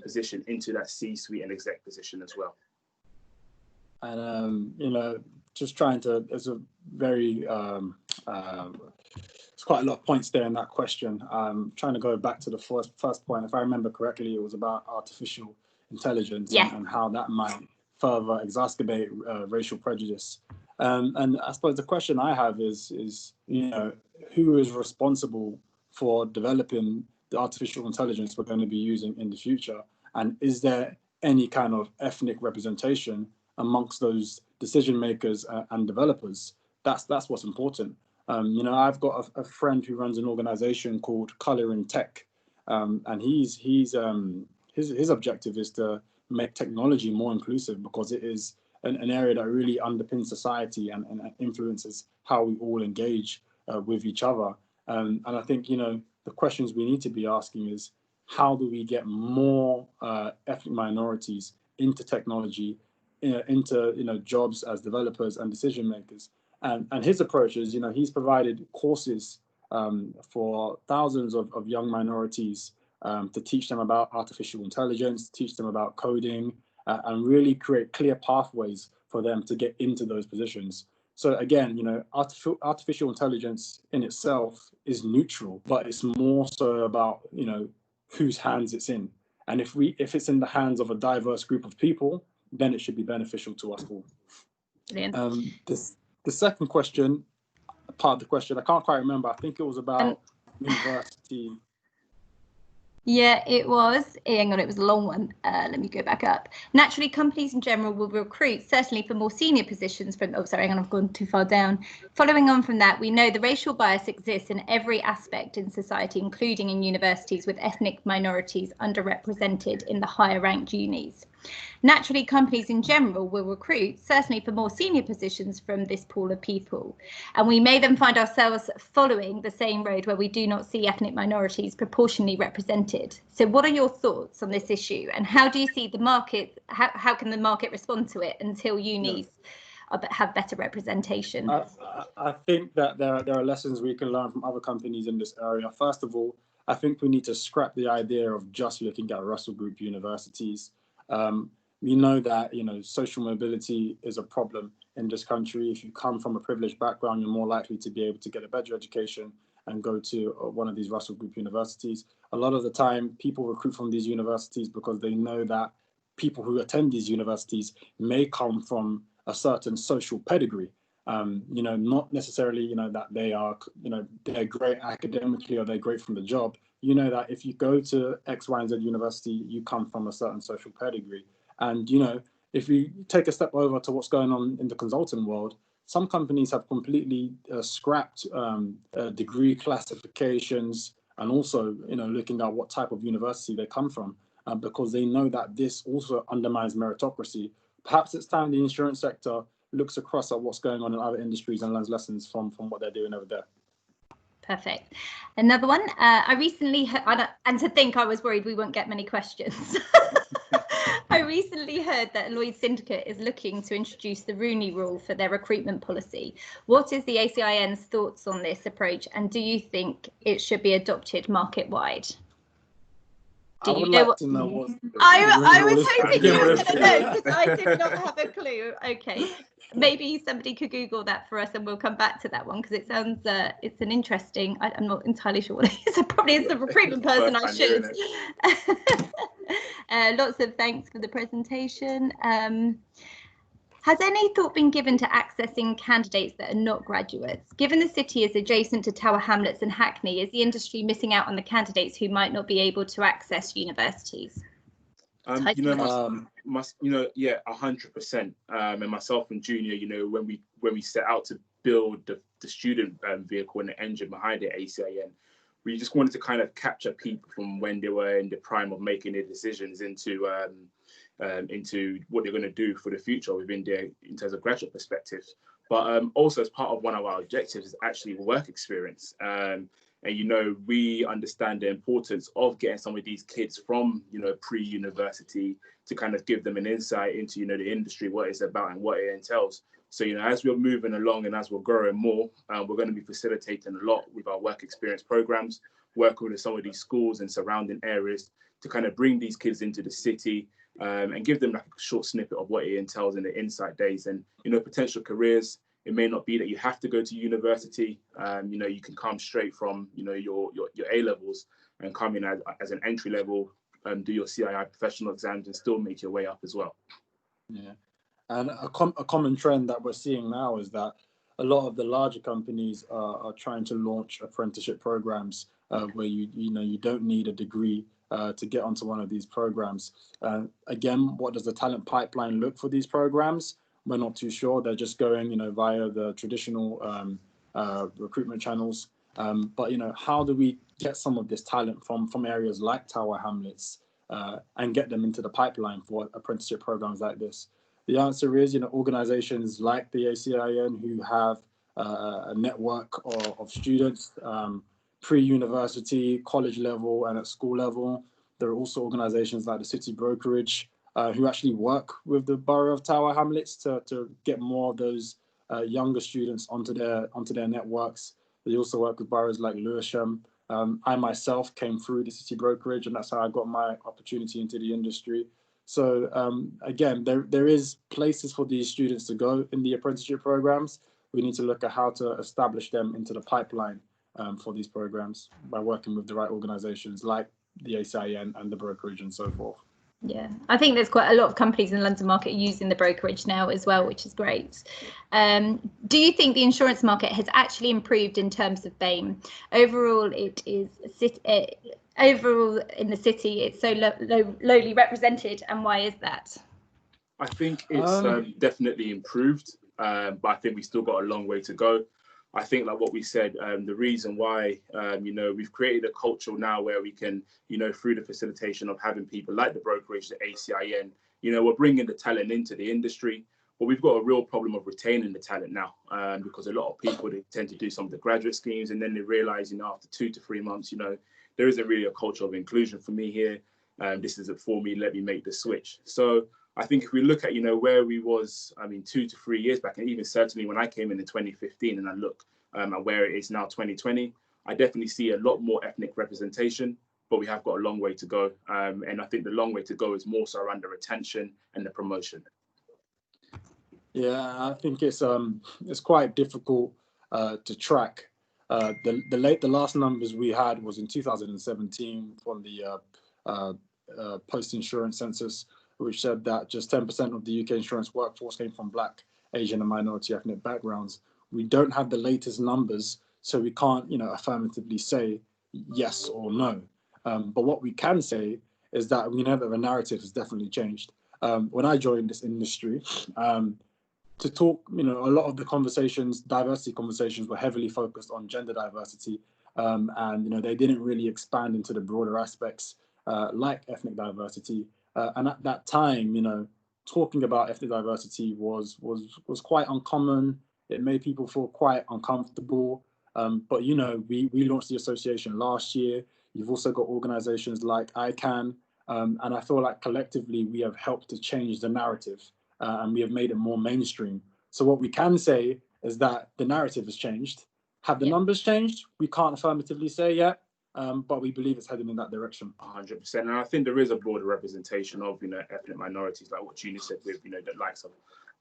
position into that C-suite and exec position as well. And, you know, just trying to, there's a very, it's quite a lot of points there in that question. Trying to go back to the first point, if I remember correctly, it was about artificial intelligence. Yes. and how that might further exacerbate racial prejudice. And I suppose the question I have is, you know, who is responsible for developing the artificial intelligence we're going to be using in the future? And is there any kind of ethnic representation amongst those decision makers and developers? That's what's important. You know, I've got a friend who runs an organization called Color in Tech, and his objective is to make technology more inclusive, because it is an area that really underpins society and influences how we all engage with each other. And I think, you know, the questions we need to be asking is, how do we get more ethnic minorities into technology, into, you know, jobs as developers and decision makers? And his approach is, you know, he's provided courses for thousands of young minorities to teach them about artificial intelligence, teach them about coding, and really create clear pathways for them to get into those positions. So again, you know, artificial intelligence in itself is neutral, but it's more so about, you know, whose hands it's in. And if it's in the hands of a diverse group of people, then it should be beneficial to us all. The second question, part of the question, I can't quite remember. I think it was about university. Yeah, it was. Hang on, it was a long one. Let me go back up. Naturally, companies in general will recruit, certainly for more senior positions from, oh, sorry, hang on, I've gone too far down. Following on from that, we know the racial bias exists in every aspect in society, including in universities, with ethnic minorities underrepresented in the higher ranked unis. Naturally, companies in general will recruit, certainly for more senior positions, from this pool of people. And we may then find ourselves following the same road where we do not see ethnic minorities proportionally represented. So what are your thoughts on this issue? And how do you see the market, how can the market respond to it until unis have better representation? I think that there are lessons we can learn from other companies in this area. First of all, I think we need to scrap the idea of just looking at Russell Group universities. We know that, you know, social mobility is a problem in this country. If you come from a privileged background, you're more likely to be able to get a better education and go to one of these Russell Group universities. A lot of the time, people recruit from these universities because they know that people who attend these universities may come from a certain social pedigree. You know, not necessarily, you know, that they are, you know, they're great academically or they're great from the job. You know that if you go to X, Y, and Z university, you come from a certain social pedigree. And, you know, if you take a step over to what's going on in the consulting world, some companies have completely scrapped degree classifications, and also, you know, looking at what type of university they come from, because they know that this also undermines meritocracy. Perhaps it's time the insurance sector looks across at what's going on in other industries and learns lessons from what they're doing over there. Perfect. Another one. I recently, and to think I was worried we won't get many questions. I recently heard that Lloyd's Syndicate is looking to introduce the Rooney Rule for their recruitment policy. What is the ACIN's thoughts on this approach, and do you think it should be adopted market-wide? I would like to know what I was hoping you were going going to know, because I did not have a clue. Okay, maybe somebody could Google that for us, and we'll come back to that one, because it sounds it's an interesting. I'm not entirely sure what it is. Probably as a recruitment person, I should. Lots of thanks for the presentation. Has any thought been given to accessing candidates that are not graduates? Given the city is adjacent to Tower Hamlets and Hackney, is the industry missing out on the candidates who might not be able to access universities? You know, yeah, 100%. And myself and Junior, you know, when we set out to build the student vehicle and the engine behind it, ACIN, we just wanted to kind of capture people from when they were in the prime of making their decisions into what they're going to do for the future within in terms of graduate perspective. But also as part of one of our objectives is actually work experience. And, you know, we understand the importance of getting some of these kids from, you know, pre-university to kind of give them an insight into, you know, the industry, what it's about and what it entails. So, you know, as we're moving along and as we're growing more, we're going to be facilitating a lot with our work experience programs, working with some of these schools and surrounding areas to kind of bring these kids into the city and give them like a short snippet of what it entails in the insight days and, you know, potential careers. It may not be that you have to go to university. You know, you can come straight from, you know, your A levels and come in as an entry level, do your CII professional exams and still make your way up as well. Yeah. And a common trend that we're seeing now is that a lot of the larger companies are trying to launch apprenticeship programs where you don't need a degree to get onto one of these programs. Again, what does the talent pipeline look for these programs? We're not too sure. They're just going, you know, via the traditional recruitment channels. But you know, how do we get some of this talent from areas like Tower Hamlets and get them into the pipeline for apprenticeship programs like this? The answer is, you know, organizations like the ACIN who have a network of students pre-university, college level, and at school level. There are also organizations like the City Brokerage who actually work with the Borough of Tower Hamlets to get more of those younger students onto their networks. They also work with boroughs like Lewisham. I myself came through the City Brokerage, and that's how I got my opportunity into the industry. So again, there is places for these students to go in the apprenticeship programs. We need to look at how to establish them into the pipeline for these programs by working with the right organizations like the ACIN and the brokerage and so forth. Yeah, I think there's quite a lot of companies in the London market using the brokerage now as well, which is great. Do you think the insurance market has actually improved in terms of BAME? Overall, it is overall in the city, it's so lowly represented, and why is that? I think it's definitely improved, but I think we still got a long way to go. I think, like what we said, the reason why, you know, we've created a culture now where we can, you know, through the facilitation of having people like the brokerage, the ACIN, you know, we're bringing the talent into the industry, but we've got a real problem of retaining the talent now because a lot of people, they tend to do some of the graduate schemes and then they realize, you know, after 2 to 3 months, you know, there isn't really a culture of inclusion for me here. This isn't for me, let me make the switch. So I think if we look at, you know, where we was, I mean, 2 to 3 years back, and even certainly when I came in 2015 and I look at where it is now 2020, I definitely see a lot more ethnic representation, but we have got a long way to go. And I think the long way to go is more so around the retention and the promotion. Yeah, I think it's quite difficult to track. The last numbers we had was in 2017 from the post-insurance census, which said that just 10% of the UK insurance workforce came from Black, Asian, and minority ethnic backgrounds. We don't have the latest numbers, so we can't, you know, affirmatively say yes or no. But what we can say is that we know that the narrative has definitely changed. When I joined this industry, to talk, you know, a lot of the conversations, diversity conversations, were heavily focused on gender diversity, and you know, they didn't really expand into the broader aspects like ethnic diversity. And at that time, you know, talking about ethnic diversity was quite uncommon. It made people feel quite uncomfortable. But you know, we launched the association last year. You've also got organisations like ICAN And I feel like collectively we have helped to change the narrative, and we have made it more mainstream. So what we can say is that the narrative has changed. Have the numbers changed? We can't affirmatively say yet, but we believe it's heading in that direction. 100%. And I think there is a broader representation of, ethnic minorities, like what Junior said with, the likes of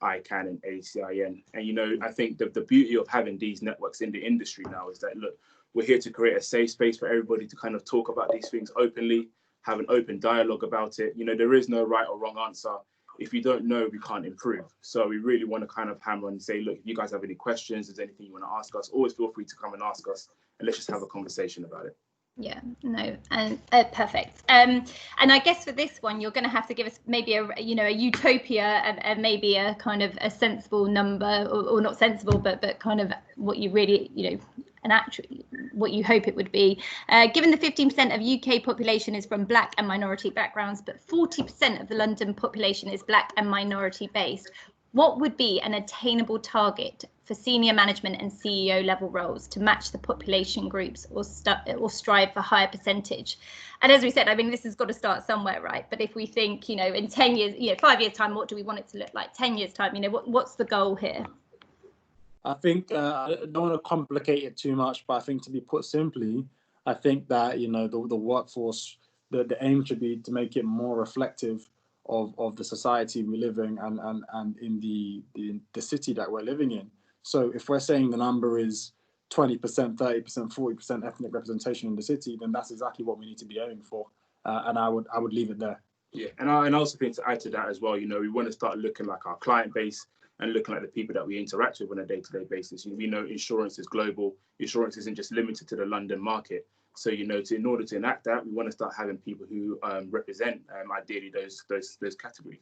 ICAN and ACIN. And, I think the beauty of having these networks in the industry now is that, look, we're here to create a safe space for everybody to kind of talk about these things openly, have an open dialogue about it. There is no right or wrong answer. If you don't know, we can't improve. So we really want to kind of hammer and say, look, if you guys have any questions, there's anything you want to ask us, always feel free to come and ask us, and let's just have a conversation about it. Yeah, no, and perfect. And I guess for this one, you're going to have to give us maybe a utopia and maybe a kind of a sensible number, or not sensible, but kind of what you really, what you hope it would be. Given the 15% of UK population is from Black and minority backgrounds, but 40% of the London population is Black and minority based, what would be an attainable target for senior management and CEO level roles to match the population groups, or strive for higher percentage? And as we said, this has got to start somewhere, right? But if we think, in 10 years, 5 years time, what do we want it to look like? 10 years time, what's the goal here? I think I don't want to complicate it too much, but I think, to be put simply, I think that the workforce, the aim should be to make it more reflective of the society we live in, and in the city that we're living in. So if we're saying the number is 20%, 30%, 40% ethnic representation in the city, then that's exactly what we need to be aiming for. And I would leave it there. Yeah, and I also think, to add to that as well, we want to start looking like our client base and looking at the people that we interact with on a day-to-day basis. We know insurance is global. Insurance isn't just limited to the London market. So, in order to enact that, we want to start having people who represent, ideally, those categories.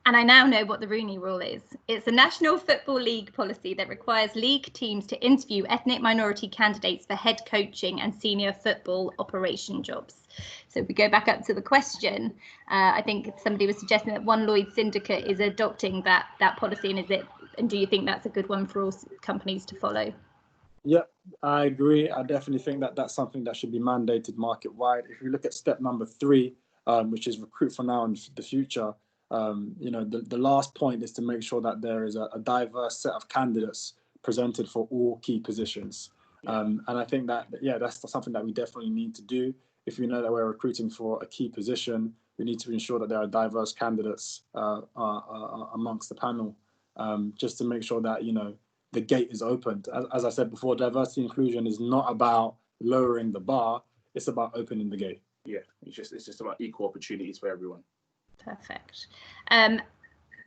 And I now know what the Rooney Rule is. It's a National Football League policy that requires league teams to interview ethnic minority candidates for head coaching and senior football operation jobs. So if we go back up to the question, I think somebody was suggesting that One Lloyd Syndicate is adopting that policy, and do you think that's a good one for all companies to follow? Yep, I agree. I definitely think that that's something that should be mandated market-wide. If you look at step number 3, which is recruit for now and the future, the last point is to make sure that there is a diverse set of candidates presented for all key positions. And I think that, that's something that we definitely need to do. If we know that we're recruiting for a key position, we need to ensure that there are diverse candidates amongst the panel, just to make sure that, the gate is opened. As I said before, diversity inclusion is not about lowering the bar, it's about opening the gate. Yeah, it's just about equal opportunities for everyone. Perfect.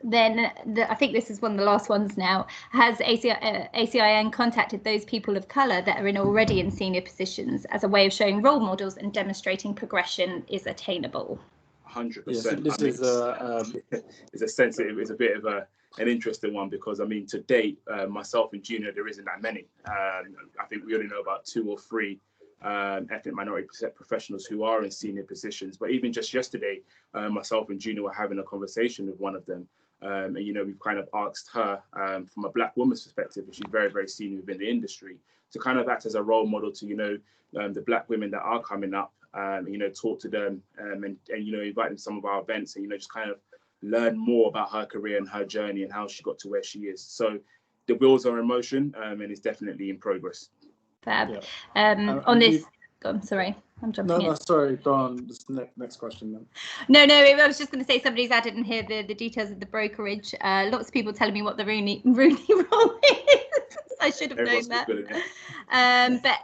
Then I think this is one of the last ones now. Has ACIN contacted those people of colour that are already in senior positions as a way of showing role models and demonstrating progression is attainable? 100%. Yes, it's a bit of an interesting one, because to date, myself and Junior, there isn't that many. I think we only know about 2 or 3 ethnic minority professionals who are in senior positions. But even just yesterday, myself and Junior were having a conversation with one of them. And, we've kind of asked her, from a Black woman's perspective, and she's very, very senior within the industry, to kind of act as a role model to, the Black women that are coming up, talk to them, and invite them to some of our events, and, just kind of learn more about her career and her journey and how she got to where she is. So the wheels are in motion, and it's definitely in progress. Fab. On this, sorry, I'm jumping in. No, sorry, go on. This next question then. No, I was just going to say, somebody's added in here the details of the brokerage. Lots of people telling me what the Rooney Rule is. I should have known that. But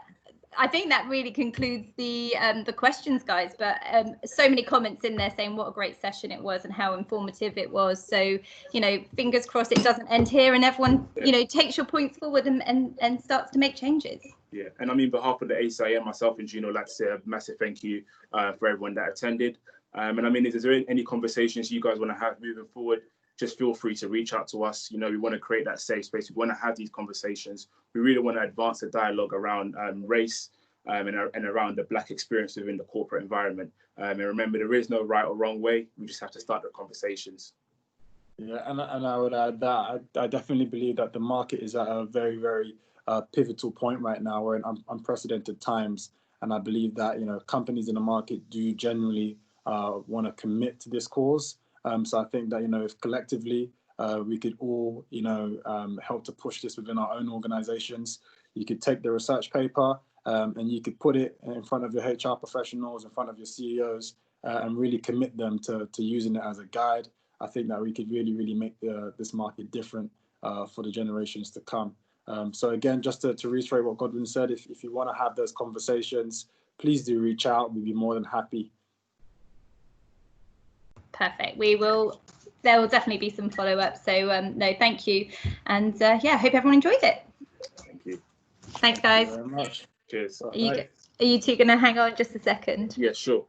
I think that really concludes the questions, guys. But so many comments in there saying what a great session it was and how informative it was. So, fingers crossed it doesn't end here, and everyone, takes your points forward and starts to make changes. Yeah, and on behalf of the ACIN, myself and Gino, I'd like to say a massive thank you for everyone that attended. And if there's any conversations you guys want to have moving forward, just feel free to reach out to us. We want to create that safe space. We want to have these conversations. We really want to advance the dialogue around race and around the Black experience within the corporate environment. And remember, there is no right or wrong way. We just have to start the conversations. Yeah, and I would add that I definitely believe that the market is at a very, very pivotal point right now. We're in unprecedented times, and I believe that companies in the market do generally want to commit to this cause. So I think that, if collectively we could all, help to push this within our own organizations. You could take the research paper and you could put it in front of your HR professionals, in front of your CEOs, and really commit them to using it as a guide. I think that we could really, really make this market different for the generations to come. So again, just to reiterate what Godwin said, if you want to have those conversations, please do reach out. We'd be more than happy. Perfect. There will definitely be some follow-up. So no, thank you. And yeah, hope everyone enjoys it. Thank you. Thanks, guys. Thank you very much. Cheers. Are you two going to hang on just a second? Yeah, sure.